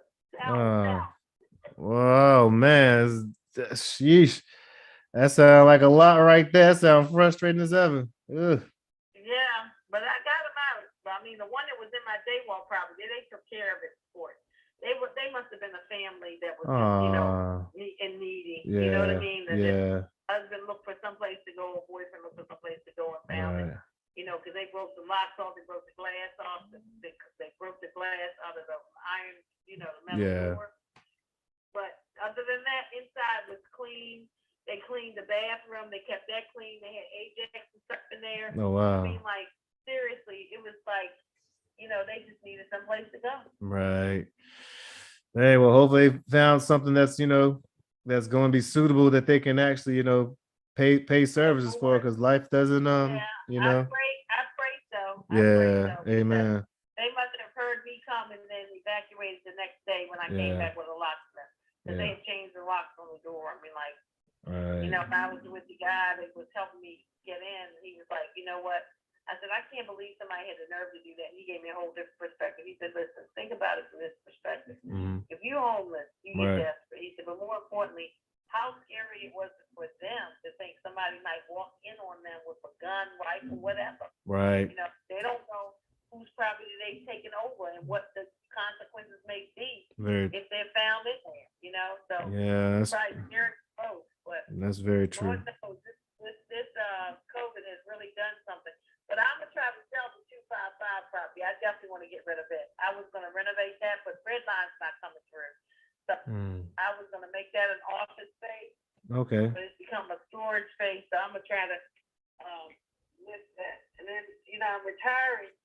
Whoa, man. Sheesh. That sounds like a lot right there. That sounds frustrating as ever. Ugh. Yeah, but I got them out. I mean, the one that was in my Daywall property, they took care of it for it. They must have been a family that was just, and needy. Yeah, you know what I mean? Yeah. Husband looked for someplace to go, or boyfriend looked for someplace to go and found it. Because they broke the locks off, they broke the glass off, they broke the glass out of the iron, the metal door. But other than that, inside was clean. They cleaned the bathroom. They kept that clean. They had Ajax and stuff in there. Oh, wow. I mean, like, seriously, it was like, they just needed someplace to go. Right. Hey, well, hopefully they found something that's, that's going to be suitable that they can actually, pay services for, because life doesn't, I pray so. Amen. They must have heard me come and then evacuated the next day when I came back with a locksmith. Because they had changed the locks on the door. I mean, like, if I was with the guy that was helping me get in, he was like, you know what? I said, I can't believe somebody had the nerve to do that. And he gave me a whole different perspective. He said, listen, think about it from this perspective. If you're homeless, you get desperate. He said, but more importantly, how scary it was for them to think somebody might walk in on them with a gun, rifle, whatever. Right. They don't know whose property they've taken over and what the consequences may be if they're found in there, So yeah, probably scary both, but that's very true. Lord knows this COVID has really done something. But I'm gonna try to sell the 255 property. I definitely want to get rid of it. I was gonna renovate that, but Redline's not coming through. So I was gonna make that an office space. Okay. But it's become a storage space, so I'm gonna try to list that. And then I'm retiring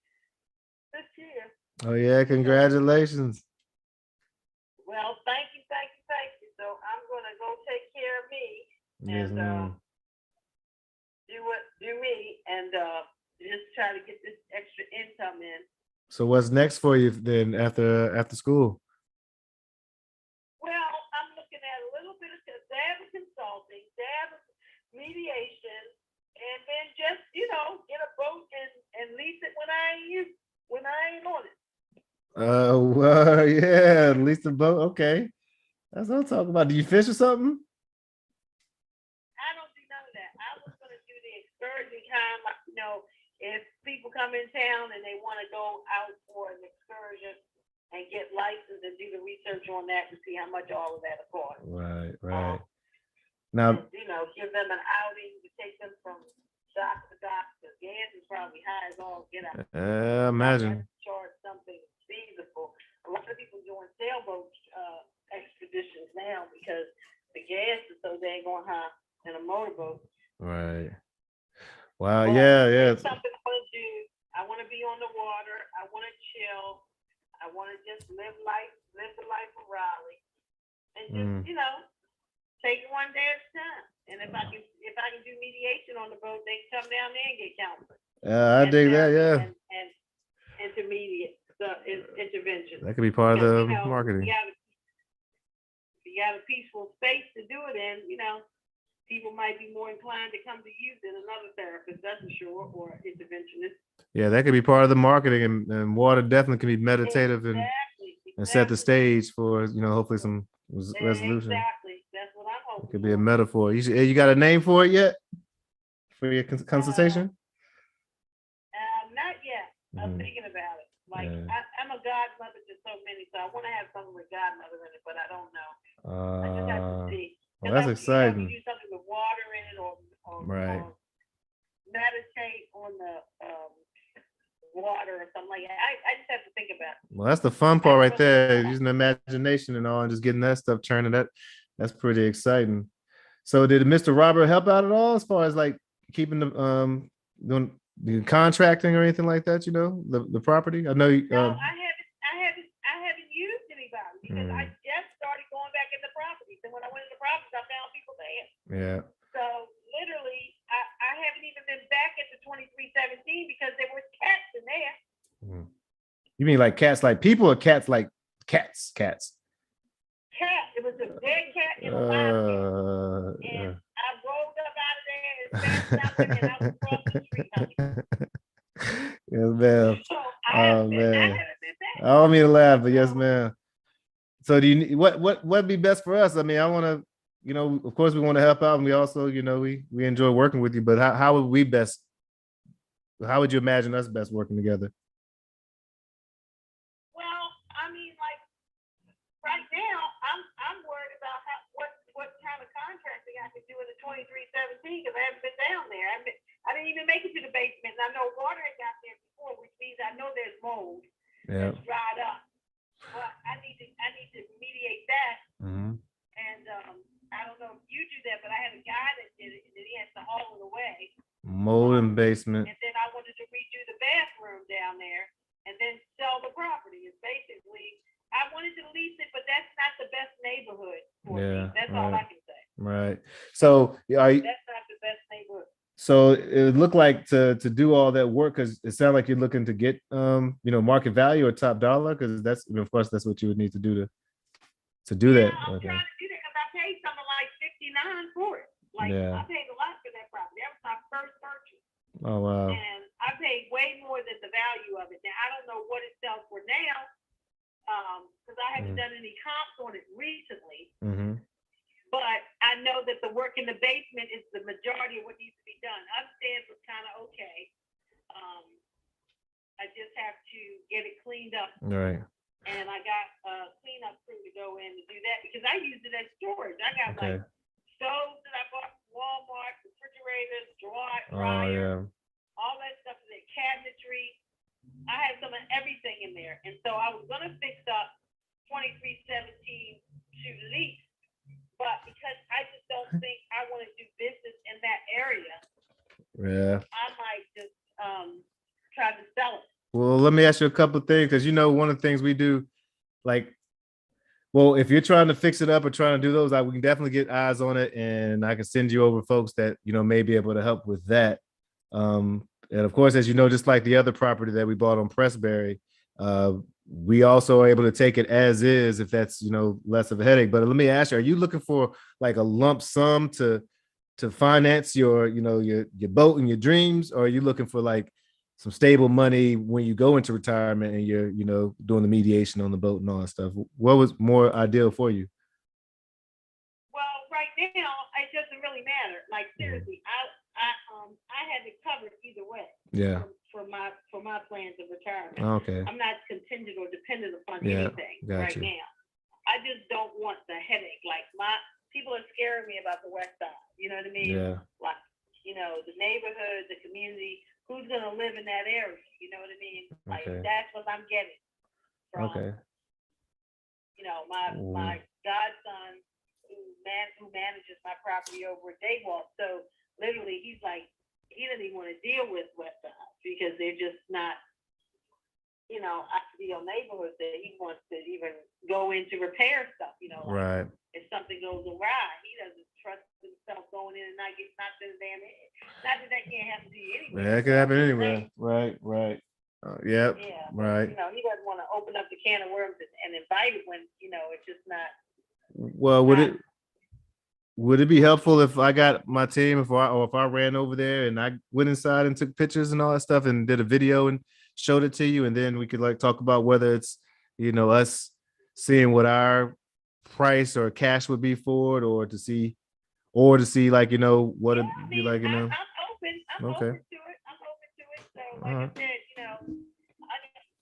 this year. Oh yeah, congratulations. Well, thank you. So I'm gonna go take care of me Yes, and do me and just try to get this extra income in. So what's next for you then after school? Well, I'm looking at a little bit of dab of consulting, dab of mediation, and then just get a boat and lease it when I ain't on it. Well, yeah, lease the boat. Okay, that's what I'm talking about. Do you fish or something? I don't do none of that. I was gonna do the excursion time. If people come in town and they want to go out for an excursion and get licensed and do the research on that to see how much all of that costs. Right. Now, give them an outing to take them from dock to dock, because gas is probably high as all get out. imagine. Charge something feasible. A lot of people doing sailboat expeditions now because the gas is so dang on high in a motorboat. Right. Wow. But Yeah. Something I want to do. I want to be on the water. I want to chill. I want to just live the life of Raleigh, and just take it one day at a time. And if I can do mediation on the boat, they can come down there and get counseling. I dig that. Yeah. And intermediate intervention. That could be part of the marketing. If you got a peaceful space to do it in, people might be more inclined to come to you than another therapist, that's for sure, or interventionist. Yeah, that could be part of the marketing, and water definitely can be meditative and set the stage for hopefully some resolution. Exactly, that's what I'm hoping. It could be a metaphor. You got a name for it yet? For your consultation? Not yet. I'm thinking about it. Like I'm a godmother to so many, so I want to have something with godmother in it, but I don't know. I just have to see. Well, that's exciting. You do something with water in it, or meditate on the water or something like that. I just have to think about it. Well, that's the fun part right there, using the imagination and all, and just getting that stuff churning. That's pretty exciting. So did Mr. Robert help out at all as far as like keeping the contracting or anything like that? The property. I know. No, I haven't used anybody because I just started going back into properties, and when I went into properties, I found people there. Yeah. So literally, I haven't even been back at the 2317 because there was cats in there. You mean like cats like people, or cats like cats? Cat. It was a dead cat in a live cat. Yes, ma'am. So Oh I man, haven't been back. I don't mean to laugh, but yes, ma'am. So do you what'd be best for us? I mean, I want to, of course we want to help out, and we also, we enjoy working with you. But how would we best? How would you imagine us best working together? Well, I mean, like right now, I'm worried about what kind of contracting I can do in the 2317 because I haven't been down there. I didn't even make it to the basement. And I know water had got there before, which means I know there's mold that's dried up. But I need to mediate that. Mm-hmm. And I don't know if you do that, but I had a guy that did it, and then he has to haul it away. Mold in basement. And then I wanted to redo the bathroom down there, and then sell the property. It's basically I wanted to lease it, but that's not the best neighborhood for me. That's all I can say. Right. So that's not the best neighborhood. So it would look like to do all that work, because it sounds like you're looking to get market value or top dollar, because that's, of course, that's what you would need to do to do that. I'm trying to do that because I paid something like $69 for it. Like I paid a lot for that property. That was my first purchase. Oh wow. And I paid way more than the value of it. Now I don't know what it sells for now, because I haven't done any comps on it recently. Mm-hmm. But I know that the work in the basement is the majority of what needs to be done. Upstairs was kind of okay. I just have to get it cleaned up. Right. And I got a cleanup crew to go in to do that because I use it as storage. I got like stoves that I bought from Walmart, refrigerators, dryer, all that stuff in there, cabinetry. I had some of everything in there. And so I was going to fix up 2317 to lease. But because I just don't think I want to do business in that area, I might just try to sell it. Well, let me ask you a couple of things, because one of the things we do, like, well, if you're trying to fix it up or trying to do those, we can definitely get eyes on it, and I can send you over folks that may be able to help with that. And of course, as you know, just like the other property that we bought on Pressberry, we also are able to take it as is if that's less of a headache. But let me ask you, are you looking for like a lump sum to finance your your boat and your dreams, or are you looking for like some stable money when you go into retirement and you're doing the mediation on the boat and all that stuff? What was more ideal for you? Well, right now it doesn't really matter. Like seriously, I had it covered either way. Yeah. For my plans of retirement. Okay. I'm not contingent or dependent upon anything right now. I just don't want the headache. Like people are scaring me about the West Side. You know what I mean? Yeah. Like, the neighborhood, the community, who's gonna live in that area? You know what I mean? Like that's what I'm getting from my godson who manages my property over at Daywalk. So literally he's like, he doesn't even want to deal with West Side because they're just not, ideal neighborhoods that he wants to even go in to repair stuff, Right. If something goes awry, he doesn't trust himself going in and not get knocked in the damn head. Not that can't happen to you anywhere. Yeah, that could happen anywhere. Right. Yep. Yeah. Right. He doesn't want to open up the can of worms and invite it when, it's just not. Well, would it be helpful if I got my team, if I ran over there and I went inside and took pictures and all that stuff and did a video and showed it to you, and then we could like talk about whether it's us seeing what our price or cash would be for it, or to see like what it'd be like. I'm open. I'm open to it. So like I said,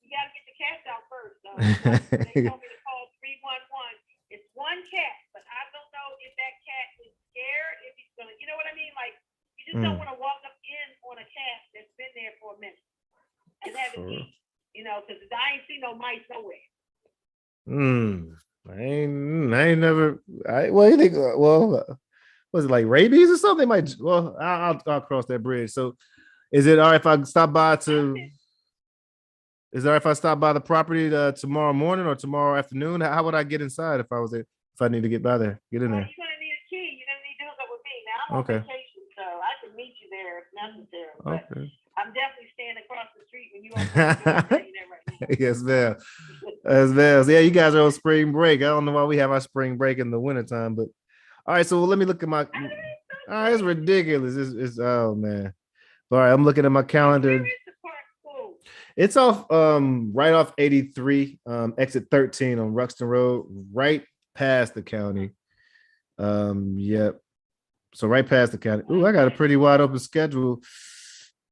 you got to get the cash out first. So they told me to call 311. It's one cat, but I don't know if that cat is scared, if he's gonna, you know what I mean? Like, you just don't want to walk up in on a cat that's been there for a minute and have it eat, because I ain't seen no mice nowhere. I ain't never. Well, you think? Well, was it like rabies or something? I'll cross that bridge. So, is it all right if I stop by Is there if I stop by the property tomorrow morning or tomorrow afternoon? How would I get inside if I need to get by there? Get in there. You're gonna need a key. You're gonna need to hook up with me. Now I'm on vacation, so I can meet you there if necessary. But I'm definitely staying across the street when you open right now. Yes, ma'am. Yes, ma'am. Yeah, you guys are on spring break. I don't know why we have our spring break in the wintertime, but all right. So let me look at my. I mean, so It's ridiculous. It's oh man. All right, I'm looking at my calendar. Where is the park school? It's off right off 83, exit 13 on Ruxton Road, right past the county. Yep. So right past the county. Ooh, I got a pretty wide open schedule.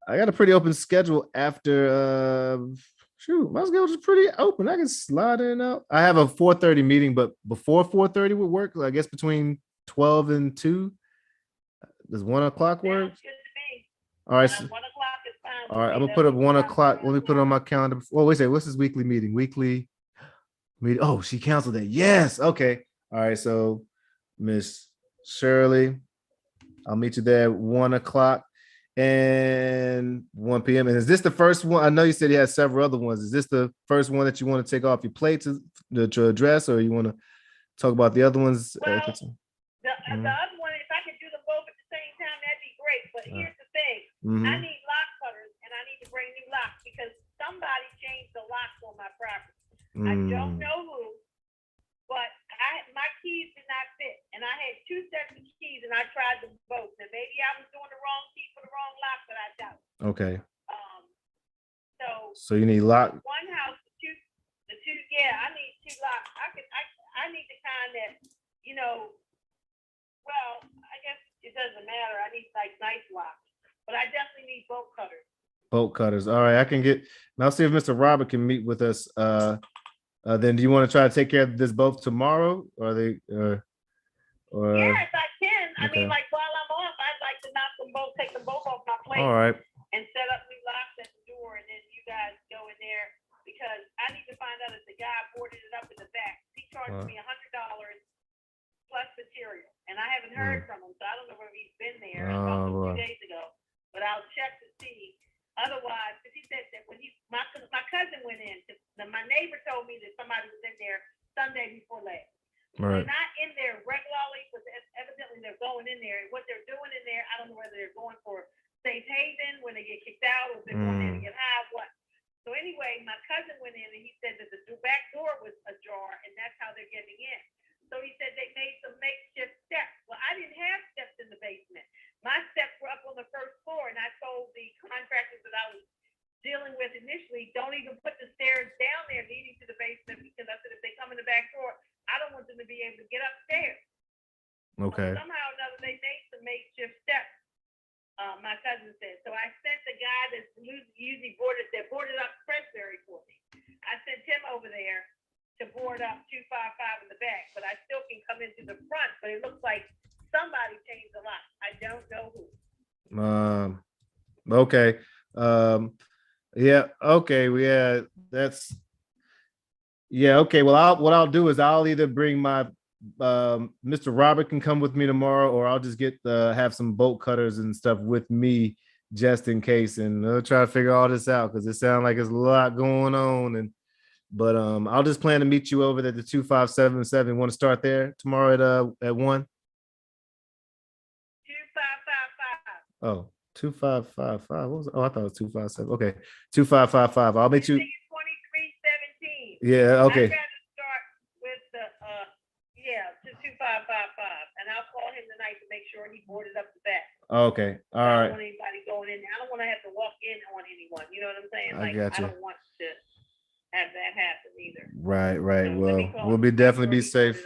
I got a pretty open schedule after shoot, my schedule is pretty open. I can slide in and out. I have a 4:30 meeting, but before 4:30 would work. I guess between 12 and 2. Does 1 o'clock work? Sounds good to me. All right. 1 o'clock is fine. All right, I'm gonna put up 1 o'clock. Let me put it on my calendar. Oh, wait a second. What's this weekly meeting? Weekly meeting. Oh, she canceled it. Yes. Okay. All right. So, Miss Shirley, I'll meet you there at 1 o'clock and 1 p.m. And is this the first one? I know you said you had several other ones. Is this the first one that you want to take off your plate to address, or you want to talk about the other ones? Well, the other one, if I could do them both at the same time, that'd be great. But here's the thing. I need lock cutters, and I need to bring new locks because somebody changed the locks on my property. I don't know who, but my keys did not fit, and I had 2 sets of keys, and I tried them both. And maybe I was doing the wrong key for the wrong lock, but I doubt it. Okay. So you need lock. one house, the two. Yeah, I need 2 locks. I need the kind that, you know. Well, I guess it doesn't matter. I need like nice locks, but I definitely need bolt cutters. Bolt cutters. All right, I can get. And I'll see if Mr. Robert can meet with us. Then do you want to try to take care of this both tomorrow, or they? Yeah, if I can. I okay. mean, like while I'm off, I'd like to knock them both, take them both off my plate. All right. And set up new locks at the door, and then you guys go in there because I need to find out if the guy boarded it up in the back. He charged me $100 plus material, and I haven't heard from him, so I don't know whether he's been there. I talked to him 2 days ago, but I'll check to see. Otherwise, because he said that when my cousin went in, my neighbor told me that somebody was in there Sunday before last. Right. They're not in there regularly, but evidently they're going in there. And what they're doing in there, I don't know whether they're going for safe haven when they get kicked out, or if they're going in to get high, what. So anyway, my cousin went in and he said that the back door was ajar, and that's how they're getting in. So he said they made some makeshift steps. Well, I didn't have steps in the basement. My steps were up on the first floor, and I told the contractors that I was dealing with initially, don't even put the stairs down there leading to the basement, because I said if they come in the back door, I don't want them to be able to get upstairs. Okay. So somehow or another, they made some makeshift steps. My cousin said. So I sent the guy that's usually boarded up Pressberry for me. I sent him over there to board up 255 in the back, but I still can come into the front. But it looks like somebody changed the lock. I don't know who. Okay. Yeah. Okay. Yeah. That's. Yeah. Okay. Well, what I'll do is I'll either bring my Mr. Robert can come with me tomorrow, or I'll just get have some bolt cutters and stuff with me just in case, and I'll try to figure all this out because it sounds like there's a lot going on. But I'll just plan to meet you over at the 2577. Want to start there tomorrow at 1? 2555. Oh, 2555. What was it? Oh, I thought it was 257. Okay, 2555. I'll meet you. 2317. Yeah. Okay. I'd rather start with the to 2555, and I'll call him tonight to make sure he boarded up the back. Okay. All right. I don't want anybody going in there. I don't want to have to walk in on anyone. You know what I'm saying? I got you. I don't want to have that happen either. Right. So Well, we'll definitely be safe.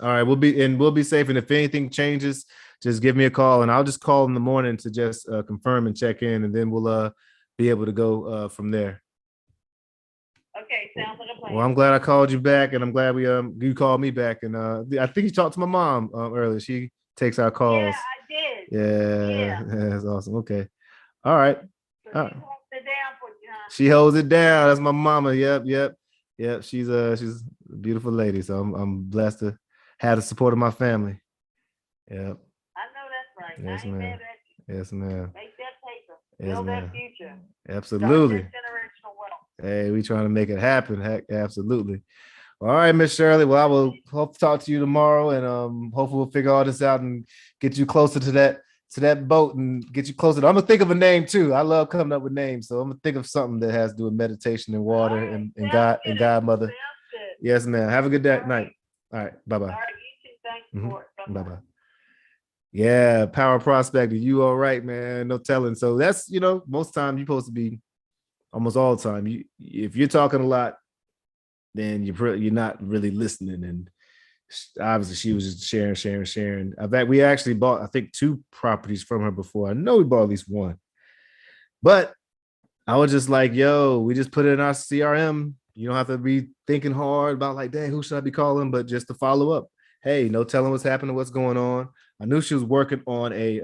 All right, we'll be safe. And if anything changes, just give me a call, and I'll just call in the morning to just confirm and check in, and then we'll be able to go from there. Okay, sounds like a plan. Well, I'm glad I called you back, and I'm glad you called me back. And I think you talked to my mom earlier. She takes our calls. Yeah, I did. Yeah, that's awesome. Okay, all right. So she holds it down for you, huh? She holds it down. That's my mama. Yep. She's a beautiful lady. So I'm blessed to have the support of my family. Yep. I know that's right. Yes, I ain't ma'am. mad at you. Yes, ma'am. Make that paper. Yes, Build ma'am. that future. Absolutely. Start that generational wealth. Hey, we trying to make it happen. Heck, absolutely. All right, Miss Shirley. Well, I will hope to talk to you tomorrow, and hopefully we'll figure all this out and get you closer to that boat and get you closer. I'm gonna think of a name too. I love coming up with names, so I'm gonna think of something that has to do with meditation and water and God and Godmother. Sounds good. Yes, ma'am. Have a good night. All right. Bye bye. All right, you too. Thanks for it. Bye-bye. Bye bye. Yeah, power prospect. Are you all right, man? No telling. So that's, most time you're supposed to be, almost all the time. If you're talking a lot, then you're not really listening. And obviously she was just sharing. In fact, we actually bought, I think, 2 properties from her before. I know we bought at least one, but I was just like, yo, we just put it in our CRM. You don't have to be thinking hard about like, dang, who should I be calling? But just to follow up. Hey, no telling what's happening, what's going on. I knew she was working on a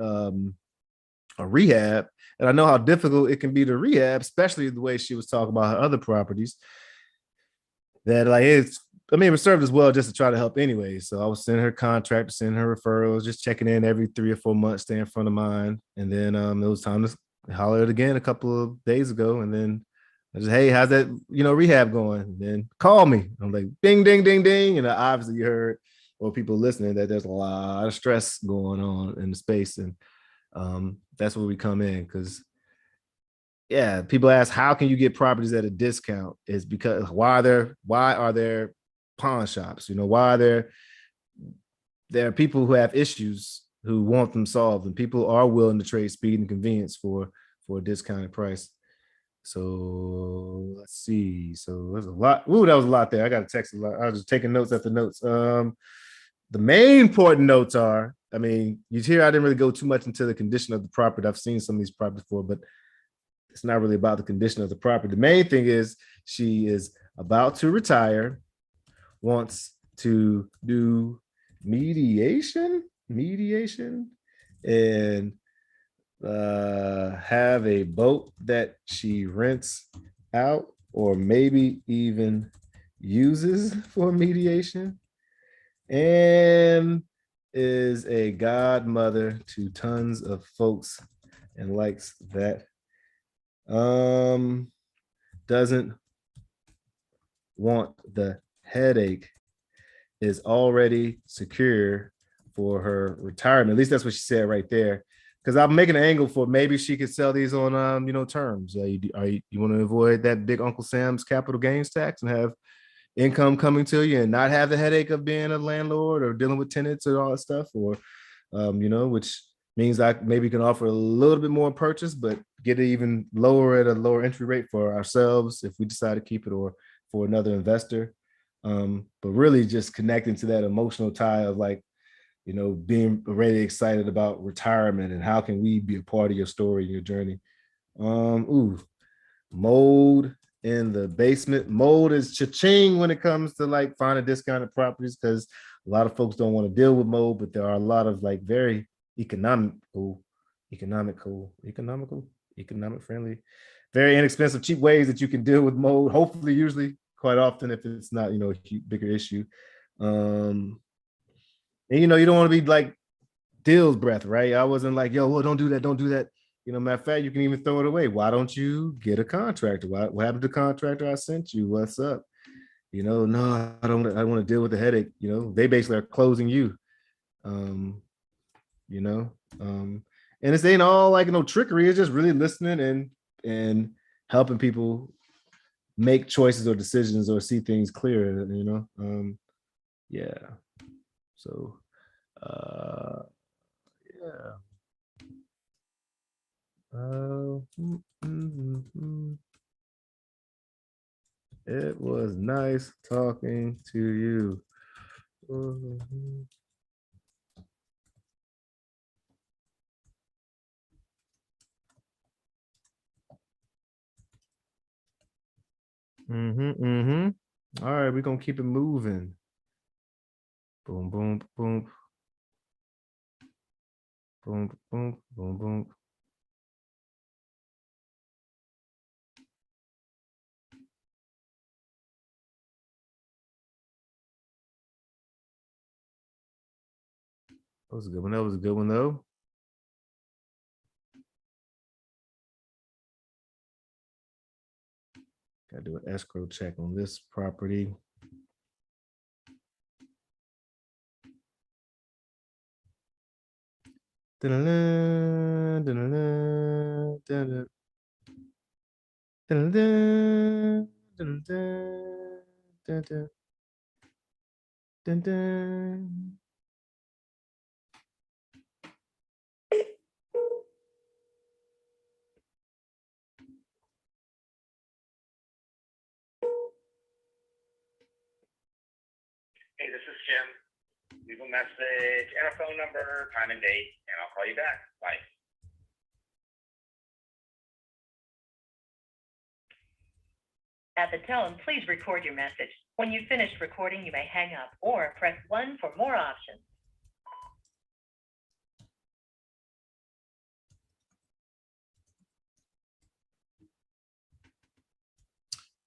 rehab, and I know how difficult it can be to rehab, especially the way she was talking about her other properties. That like it served as well just to try to help anyway. So I was sending her contract, sending her referrals, just checking in every 3 or 4 months, stay in front of mine. And then it was time to holler it again a couple of days ago. And then I just, hey, how's that, rehab going? And then call me. I'm like, ding, ding, ding, ding. And obviously you heard, or people listening, that there's a lot of stress going on in the space. And that's where we come in, because yeah, people ask, how can you get properties at a discount? Is because why are there pawn shops? Why there are people who have issues who want them solved, and people are willing to trade speed and convenience for a discounted price. So let's see. So there's a lot. Ooh, that was a lot there. I got to text a lot. I was just taking notes after notes. The main important notes are, you hear I didn't really go too much into the condition of the property. I've seen some of these properties before, but it's not really about the condition of the property. The main thing is she is about to retire, wants to do mediation, and have a boat that she rents out, or maybe even uses for mediation, and is a godmother to tons of folks and likes that. Doesn't want the headache, is already secure for her retirement. At least that's what she said right there. Because I'm making an angle for maybe she could sell these on terms. You want to avoid that big Uncle Sam's capital gains tax and have income coming to you and not have the headache of being a landlord or dealing with tenants and all that stuff, or which means I maybe can offer a little bit more purchase, but get it even lower at a lower entry rate for ourselves if we decide to keep it, or for another investor. But really just connecting to that emotional tie of like, being already excited about retirement and how can we be a part of your story, your journey. Mold in the basement. Mold is cha-ching when it comes to like finding discounted properties, because a lot of folks don't want to deal with mold, but there are a lot of like very economic friendly, very inexpensive, cheap ways that you can deal with mold. Hopefully, usually, quite often, if it's not, a bigger issue. And you don't want to be like Dill's breath, right? I wasn't like, yo, well, don't do that. Matter of fact, you can even throw it away. Why don't you get a contractor? What happened to the contractor I sent you? What's up? No, I don't want to deal with the headache. They basically are closing you. And it's ain't all like trickery. It's just really listening and helping people make choices or decisions or see things clearer. Yeah. So yeah. It was nice talking to you. All right, we're gonna keep it moving. Boom, boom, boom. Boom, boom, boom, boom. That was a good one. That was a good one though. Gotta do an escrow check on this property. Dun-dun-dun, dun-dun-dun, dun-dun. Dun-dun, dun-dun, dun-dun, dun-dun. Hey, this is Jim. Leave a message and a phone number, time and date, and I'll call you back. Bye. At the tone, please record your message. When you've finished recording, you may hang up or press 1 for more options.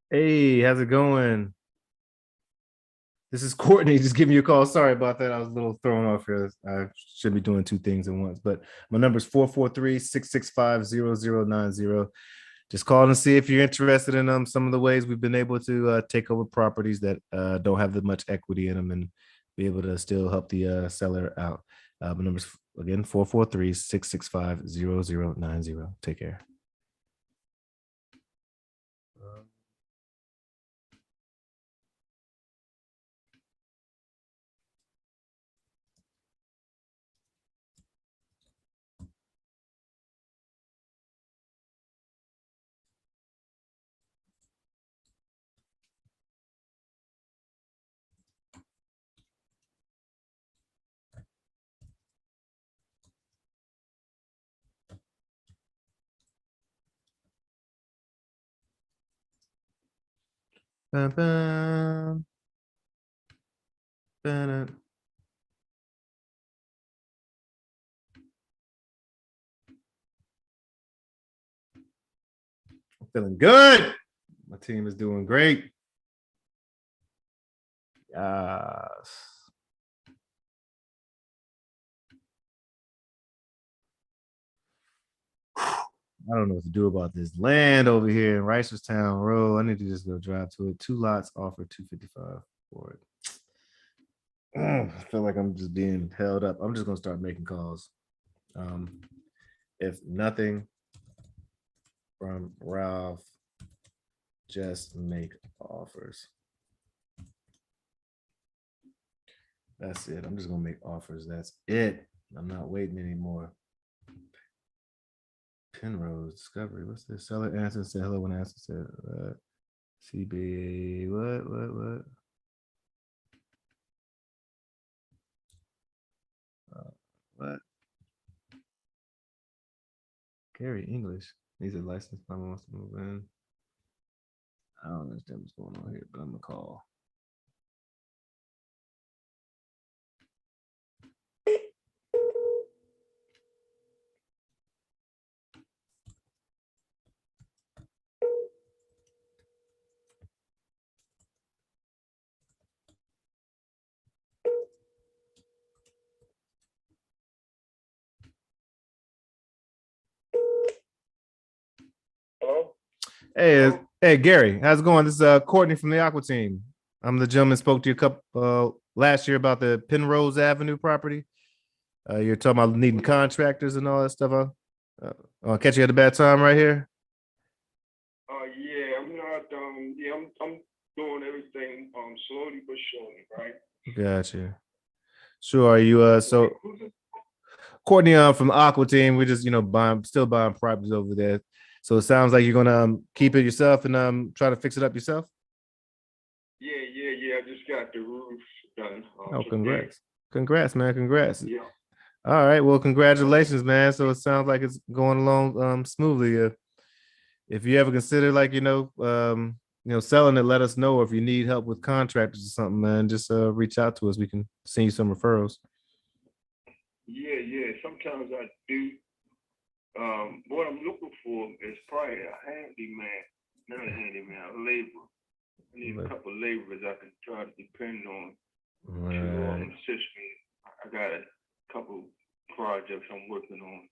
Hey, how's it going? This is Courtney. Just giving you a call. Sorry about that. I was a little thrown off here. I should be doing two things at once, but my number is 443-665-0090. Just call and see if you're interested in some of the ways we've been able to take over properties that don't have that much equity in them and be able to still help the seller out. My number's again 443-665-0090. Take care. Bam, bam. Bam. I'm feeling good. My team is doing great. Yes. I don't know what to do about this land over here in Ricerstown Road. I need to just go drive to it. 2 lots offer $255 for it. I feel like I'm just being held up. I'm just gonna start making calls. If nothing from Ralph, just make offers. That's it. I'm just gonna make offers. That's it. I'm not waiting anymore. Penrose Discovery. What's this? Seller answer said hello when answer said CB. What? What? Gary English. He's a licensed plumber, wants to move in. I don't understand what's going on here, but I'm gonna call. Hello? Hey, Gary, how's it going? This is Courtney from the Aqua Team. I'm the gentleman spoke to you a couple last year about the Penrose Avenue property. You're talking about needing contractors and all that stuff. I'll catch you at a bad time right here. Yeah, I'm not. Yeah, I'm doing everything slowly but surely, right? Gotcha. Sure. Are you so Courtney from the Aqua Team? We just still buying properties over there. So it sounds like you're gonna keep it yourself and try to fix it up yourself. Yeah. I just got the roof done. Oh, congrats, man. Congrats. Yeah. All right. Well, congratulations, man. So it sounds like it's going along smoothly. If you ever consider selling it, let us know. Or if you need help with contractors or something, man, just reach out to us. We can send you some referrals. Yeah. Sometimes I do. What I'm looking for is probably a handyman, not a handyman, a laborer. I need a couple of laborers I can try to depend on to assist me. I got a couple projects I'm working on.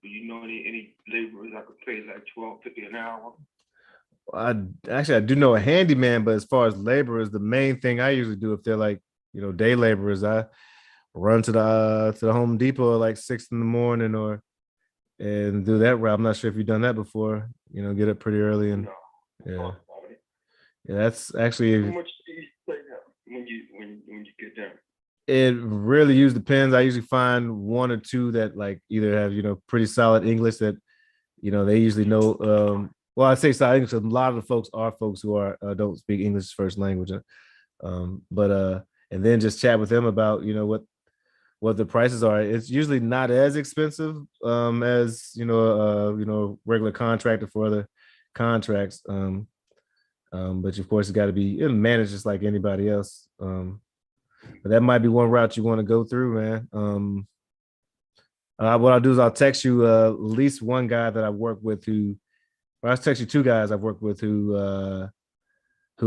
Do you know any laborers I could pay like $12.50 an hour? I do know a handyman, but as far as laborers, the main thing I usually do if they're like day laborers, I run to the Home Depot at like 6 a.m. and do that route. I'm not sure if you've done that before. Get up pretty early and yeah. That's actually. How much do you pay when you get there? It really depends. I usually find 1 or 2 that like either have pretty solid English that they usually know. Well, I say solid English. A lot of the folks are folks who don't speak English as first language. But and then just chat with them about, what the prices are. It's usually not as expensive as, regular contractor for other contracts. But of course, it's got to be managed just like anybody else. But that might be one route you want to go through, man. What I'll do is I'll text you at least one guy that I've worked with I'll text you two guys I've worked with who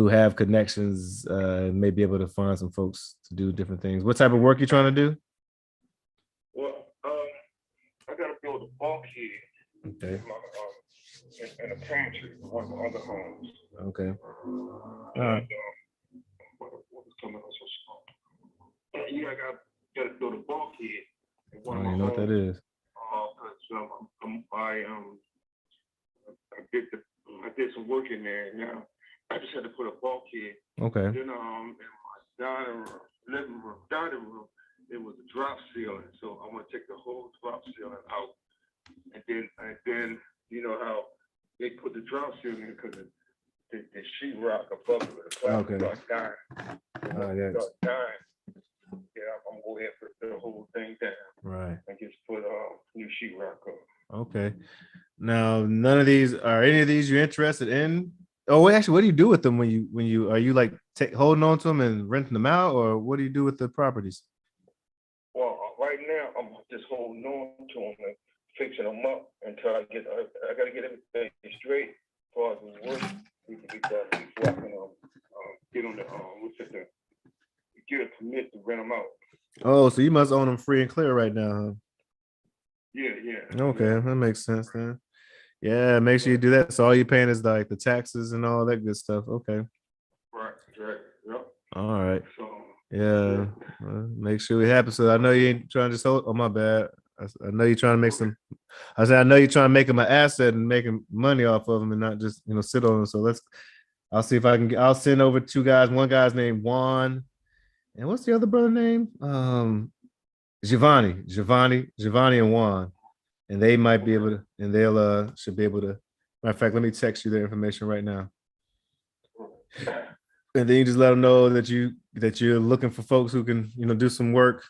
have connections, may be able to find some folks to do different things. What type of work you trying to do? Well, I got to build a bulkhead. Okay. In a pantry for one of the other homes. Okay. And, what was coming up so small? Yeah, I got to build a bulkhead. I don't even know what that is. I did some work in there. Now I just had to put a bulkhead. Okay. Then in my dining room, it was a drop ceiling. So I'm gonna take the whole drop ceiling out, and then you know how they put the drop ceiling because the sheetrock above it, the clouds start dying. Start dying. Yeah, I'm gonna go ahead and put the whole thing down. Right. And just put new sheetrock up. Okay. Now, are any of these you're interested in? Oh, wait, actually, what do you do with them when you are you like holding on to them and renting them out, or what do you do with the properties? Well, right now I'm just holding on to them and fixing them up until I gotta get everything straight as far as the work we can be done before I can get on the get a permit to rent them out. Oh, so you must own them free and clear right now, huh? Yeah. Okay, that makes sense then. Yeah, make sure you do that. So all you're paying is like the taxes and all that good stuff. Okay. Right. Yep. All right. So yeah. Make sure it happens. So I know you ain't trying to just hold. Oh, my bad. I know you're trying to make some. I said I know you're trying to make them an asset and making money off of them and not just sit on them. So I'll see if I can. I'll send over two guys. One guy's named Juan, and what's the other brother name? Giovanni, and Juan, and they might be able to, and they'll should be able to. Matter of fact, let me text you their information right now, and then you just let them know that you're looking for folks who can do some work,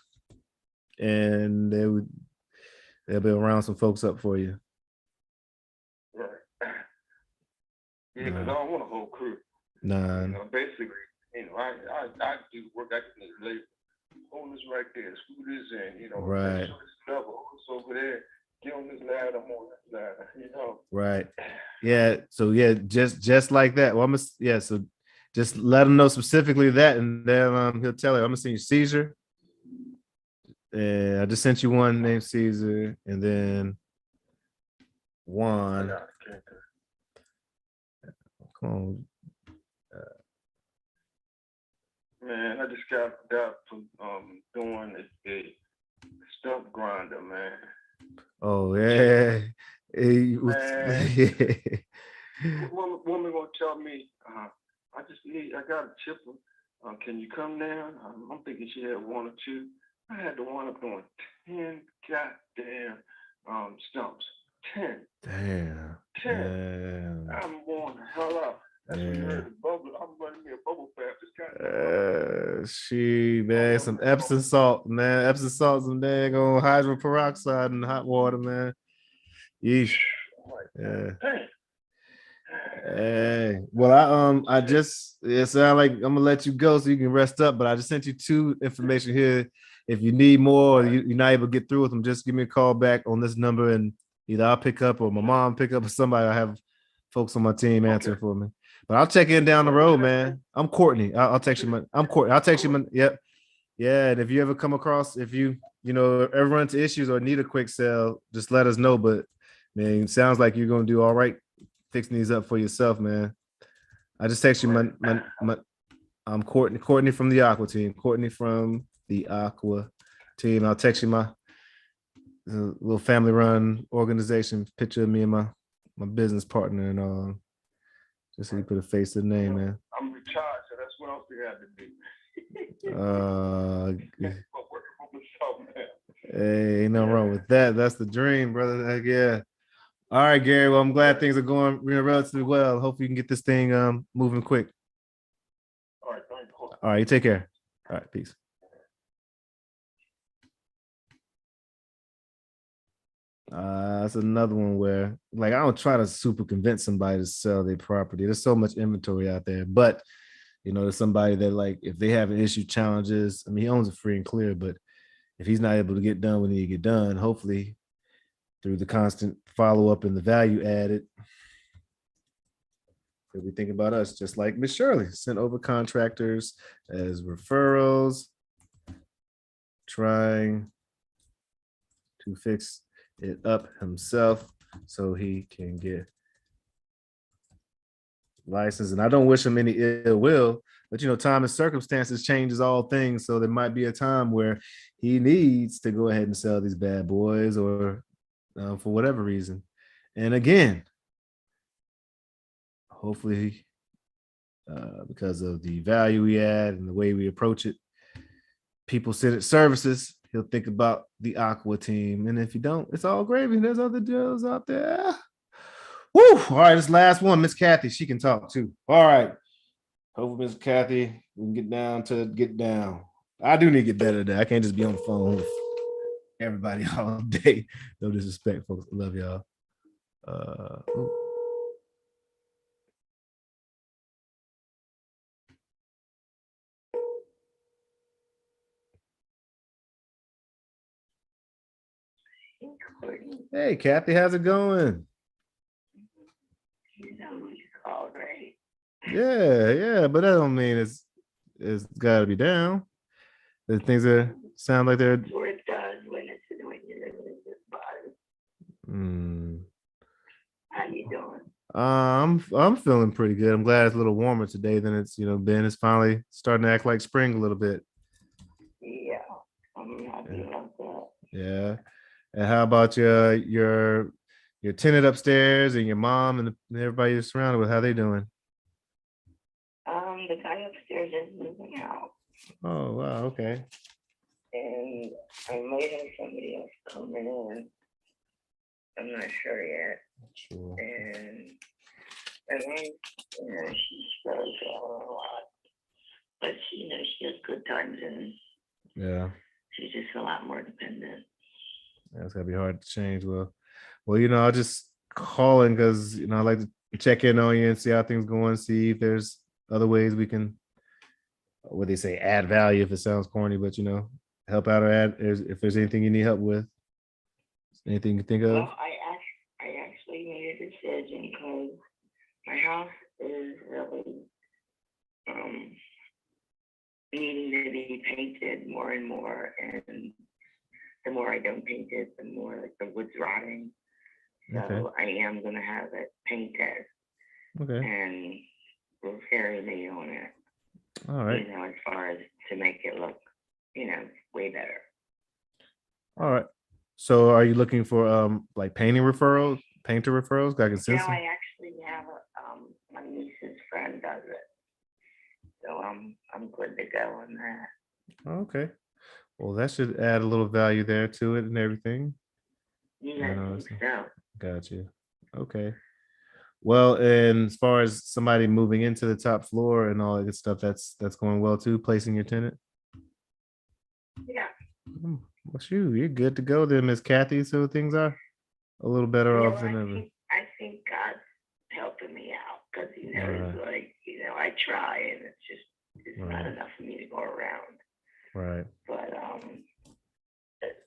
and they'll be around some folks up for you. Right. Yeah, because I don't want a whole crew. Nah. Basically, I do work. I can labor. Hold this right there. Screw this in. Right. This level. Hold this over there. Get on this ladder. I'm on this ladder. Right. Yeah. So yeah, just like that. Well, so just let him know specifically that, and then he'll tell you. I'm gonna send you Caesar. And I just sent you one named Caesar, and then Juan. Come on. Man, I just got from doing a stuff grinder, man. Oh yeah. Woman gonna tell me, I got a chipper. Can you come down? I'm thinking she had one or two. I had the one up doing 10 goddamn stumps. 10. Damn. 10. Damn. I'm going the hell out. That's when you heard the bubble. I'm running me a bubble bath. Man, some Epsom salt, man. Epsom salt, some daggone hydrogen peroxide in hot water, man. Yeesh. Yeah. Hey, well, it sounds like I'm gonna let you go so you can rest up, but I just sent you two information here. If you need more, or you're not able to get through with them, just give me a call back on this number, and either I'll pick up or my mom pick up, or somebody. I have folks on my team answering for me. But I'll check in down the road, man. I'm Courtney. I'll text you. I'm Courtney. I'll text you. Yep. Yeah. And if you ever come across, if you ever run into issues or need a quick sale, just let us know. But man, it sounds like you're gonna do all right fixing these up for yourself, man. I just text you I'm Courtney from the Aqua team. Courtney from the Aqua team. I'll text you my little family run organization picture of me and my business partner and all. Just so you put a face to the name, man. I'm retired, so that's what else we have to do. Hey, ain't nothing wrong with that. That's the dream, brother. Heck yeah. All right, Gary. Well, I'm glad things are going relatively well. Hope you can get this thing moving quick. All right, thank you. All right, you take care. All right, peace. That's another one where, like, I don't try to super convince somebody to sell their property. There's so much inventory out there, but there's somebody that, like, if they have an issue, challenges. I mean, he owns it free and clear, but if he's not able to get done when he get done, hopefully through the constant follow up and the value added, he'll be thinking about us, just like Miss Shirley sent over contractors as referrals, trying to fix it up himself so he can get licensed. And I don't wish him any ill will, but time and circumstances changes all things. So there might be a time where he needs to go ahead and sell these bad boys, or for whatever reason. And again, hopefully, because of the value we add and the way we approach it, people-centered services, he'll think about the Aqua team. And if you don't, it's all gravy. There's other deals out there. Woo! All right, this last one, Miss Kathy, she can talk too. All right. Hopefully, Miss Kathy, we can get down. I do need to get better at that. I can't just be on the phone with everybody all day. No disrespect, folks. I love y'all. Hey, Kathy, how's it going? All right. Yeah, but that don't mean it's got to be down. The things that sound like they're. It does when you're living in this body. How you doing? I'm feeling pretty good. I'm glad it's a little warmer today than it's been. It's finally starting to act like spring a little bit. Yeah, I'm happy about that. Yeah. And how about your tenant upstairs and your mom and everybody you're surrounded with? How they doing? The guy upstairs is moving out. Oh wow, okay. And I might have somebody else coming in. I'm not sure yet. Sure. And then, she struggles a lot. But she has good times, and she's just a lot more dependent. That's gotta be hard to change. Well, I'll just calling because I like to check in on you and see how things going, see if there's other ways we can, what they say, add value, if it sounds corny, but help out or add if there's anything you need help with. Anything you think of? Well, I actually made a decision because my house is really needing to be painted more and more, and the more I don't paint it, the more like the wood's rotting. So okay. I am gonna have it painted. Okay. And we'll carry me on it. All right. As far as to make it look, way better. All right. So are you looking for like painter referrals? I can send some. I actually have my niece's friend does it. So I'm good to go on that. Okay. Well, that should add a little value there to it and everything. Yeah, I think so. Got you. Okay. Well, and as far as somebody moving into the top floor and all that good stuff, that's going well too, placing your tenant? Yeah. Well, shoot, you're good to go then, Miss Kathy. So things are a little better off than ever. I think God's helping me out because it's like, I try and it's not enough for me to go around. Right. But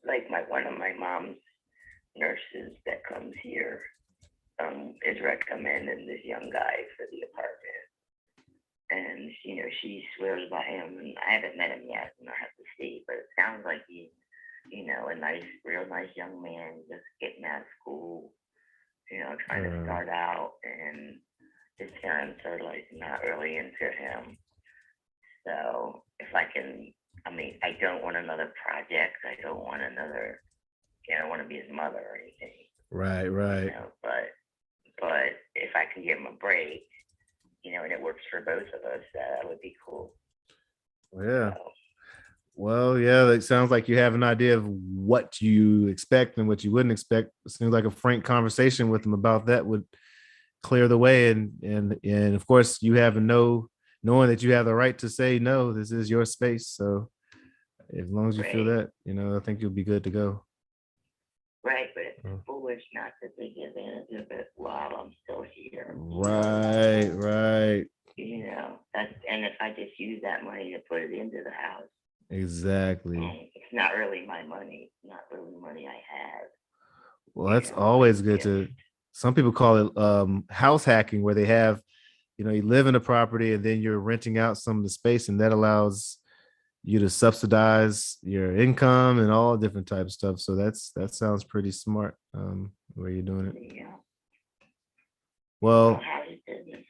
like one of my mom's nurses that comes here is recommending this young guy for the apartment, and she swears by him, and I haven't met him yet, and I have to see, but it sounds like he's a real nice young man, just getting out of school, trying to start out, and his parents are like not really into him. So if I can, I don't want another project. I don't want another. I don't want to be his mother or anything. Right. But if I can give him a break, and it works for both of us, that would be cool. Yeah. So, well, yeah, it sounds like you have an idea of what you expect and what you wouldn't expect. It seems like a frank conversation with him about that would clear the way. And of course, you have no knowing that you have the right to say no, this is your space. So as long as you feel Right. that, I think you'll be good to go. Right, but it's foolish not to take advantage of it while I'm still here. Right. And if I just use that money to put it into the house, Exactly. it's not really my money. It's not really money I have. Well, that's always good to. Some people call it house hacking, where they have, you live in a property and then you're renting out some of the space, and that allows you to subsidize your income and all different types of stuff. So that sounds pretty smart. Where you're doing it. Yeah. Well, How is business?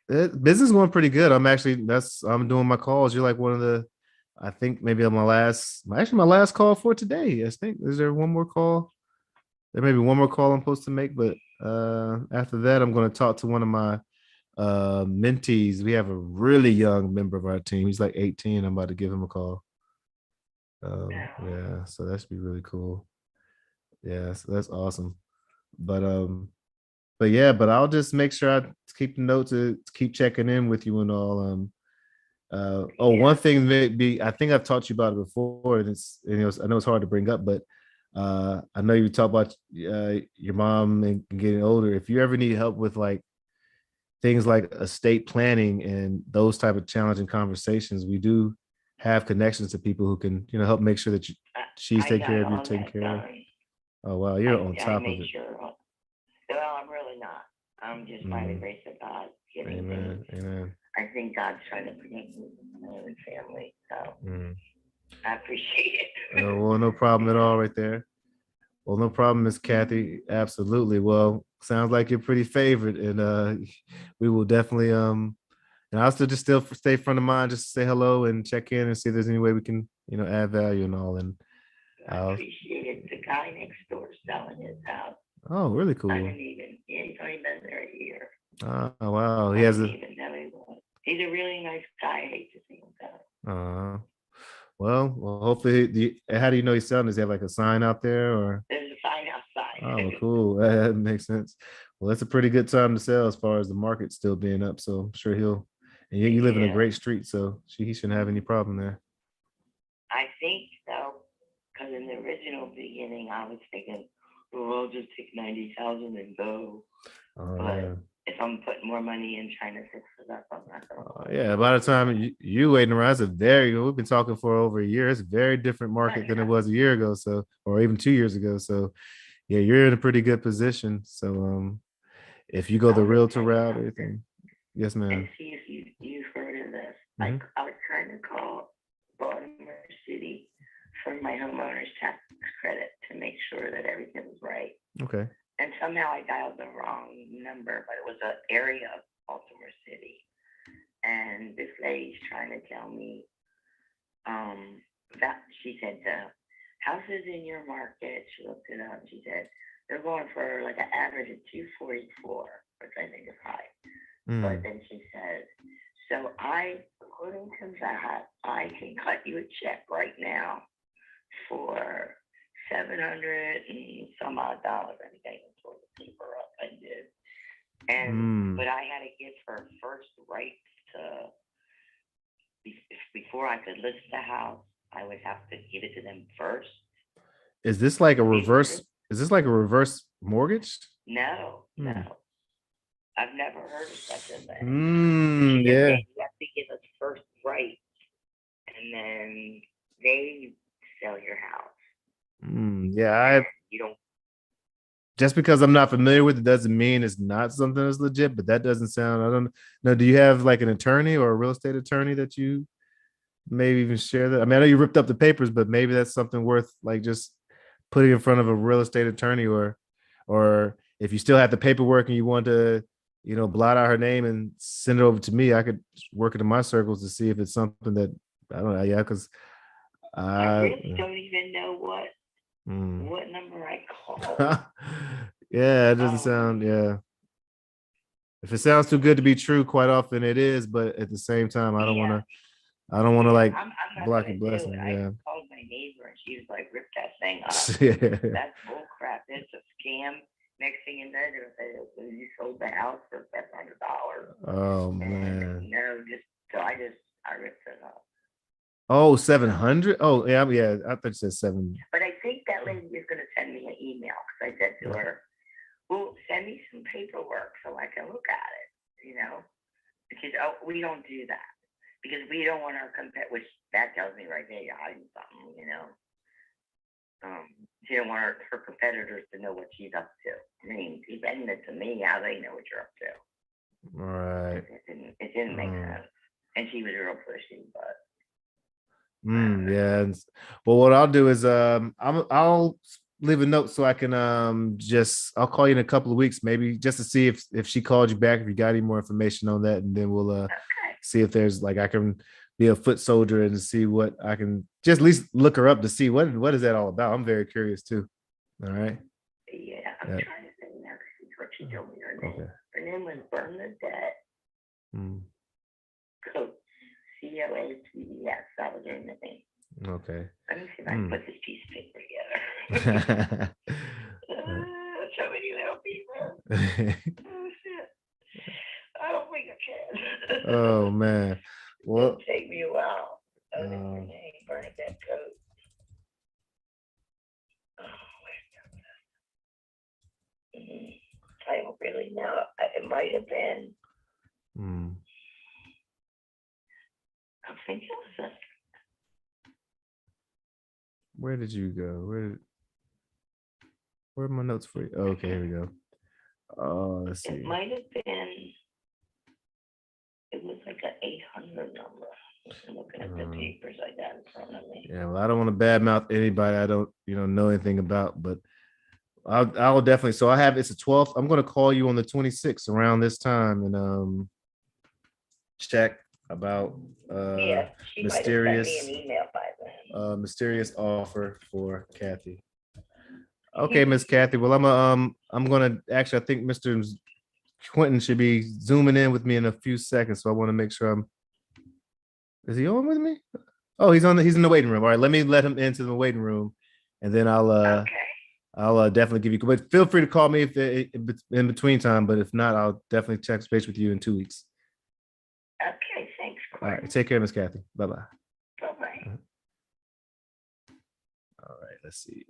business is going pretty good. I'm doing my calls. You're like one of the, I think maybe on my last call for today. I think, is there one more call? There may be one more call I'm supposed to make, but after that, I'm going to talk to one of my mentees. We have a really young member of our team. He's like 18. I'm about to give him a call. Yeah, so that should be really cool. Yeah, so that's awesome. But I'll just make sure I keep the note to keep checking in with you and all. One thing maybe, I think I've taught you about it before, and I know it's hard to bring up, but I know you talk about your mom and getting older. If you ever need help with like things like estate planning and those type of challenging conversations, we do have connections to people who can, help make sure that she's taking care of you, taking care of. Oh wow, you're on top of it. Well, I'm really not. I'm just by the grace of God getting things. Amen. I think God's trying to protect me and my own family. So I appreciate it. Well, no problem at all right there. Well, no problem, Miss Kathy. Absolutely. Well, sounds like you're pretty favorite, and we will definitely and I'll still stay front of mind, just say hello and check in and see if there's any way we can, add value and all. And I appreciate it. The guy next door selling his house. Oh, really cool. He's only been there a year. Oh wow. He has He's a really nice guy. I hate to see him go. Well, hopefully, how do you know he's selling? Does he have like a sign out there, or? There's a sign outside. Oh, cool. That makes sense. Well, that's a pretty good time to sell as far as the market still being up. So I'm sure and you live in a great street, so he shouldn't have any problem there. I think so, because in the original beginning, I was thinking, well, I'll just take 90,000 and go. But if I'm putting more money in trying to fix it up, I'm not going to. Yeah, by the time you waiting around, we've been talking for over a year. It's a very different market than it was a year ago, or even 2 years ago. So yeah, you're in a pretty good position. So if you go the realtor route or anything. Yes, ma'am. And see if you've heard of this. I was trying to call Baltimore City for my homeowner's tax credit to make sure that everything was right. Okay. And somehow I dialed the wrong number, but it was an area of Baltimore City. And this lady's trying to tell me that she said the houses in your market, she looked it up, she said they're going for like an average of 244, which I think is high. But then she said, so according to that, I can cut you a check right now for $700 and some odd dollars. I think I even tore the paper up. I did. But I had to give her first rights to, before I could list the house, I would have to give it to them first. Is this like a reverse? Is this like a reverse mortgage? No. I've never heard of such a thing. Yeah. You have to give us first rights, and then they sell your house. Yeah, you don't. Just because I'm not familiar with it doesn't mean it's not something that's legit. But that doesn't sound. I don't know. Do you have like an attorney or a real estate attorney that you maybe even share that? I mean, I know you ripped up the papers, but maybe that's something worth like just putting in front of a real estate attorney, or if you still have the paperwork and you want to, blot out her name and send it over to me, I could work it in my circles to see if it's something that I don't know. Yeah, because I really don't even know what number I called. Yeah, it doesn't sound. Yeah, if it sounds too good to be true, quite often it is. But at the same time, I don't want to like I'm block your blessing. Yeah. Yeah. I called my neighbor and she was like, "Rip that thing up. That's bull crap. It's a scam." Next thing you know, they'll say, "You sold the house for $700." Oh man. No, just So I ripped it up. Oh, 700. Oh, yeah, yeah. I thought you said 7. But I think that lady is going to send me an email because I said to her, "Well, send me some paperwork so I can look at it." Because we don't do that because we don't want our which that tells me right there you're hiding something. She don't want her competitors to know what she's up to. I mean, keep sending it to me. How they know what you're up to? Right. It didn't make sense. And she was real pushy, but. Yeah. Well, what I'll do is I'll leave a note so I can I'll call you in a couple of weeks, maybe just to see if she called you back, if you got any more information on that, and then we'll see if there's like I can be a foot soldier and see what I can just at least look her up to see what is that all about. I'm very curious too. All right. Yeah, I'm trying to think now because what she told me her name. Okay. Her name was Bernadette Coates. COATES. That was her name. Okay. Let me see if I can put this piece of paper together. So many little people. Oh shit! I don't think I can. Oh man. Well, it'll take me a while. Oh, that's her name, Bernadette Coates. I don't really know. It might have been. I think it was Where did you go? Where are my notes for you? Oh, okay, here we go. Oh, let's see. It might have been. It was like an 800 number. I'm looking at the papers I got in front of me. Yeah, well, I don't want to badmouth anybody I don't, know anything about, but I'll definitely. So it's the 12th. I'm going to call you on the 26th around this time and check about she mysterious might have sent me an email by then. Mysterious offer for Kathy. Okay, Miss Kathy. Well, I'm gonna actually I think Mr. Quentin should be zooming in with me in a few seconds, so I want to make sure is he on with me? Oh, he's in the waiting room. All right, let me let him into the waiting room, and then I'll definitely give you. But feel free to call me if in between time. But if not, I'll definitely check space with you in 2 weeks. Okay, thanks, Courtney. All right, take care, Miss Kathy. Bye bye. Bye bye. All right, let's see.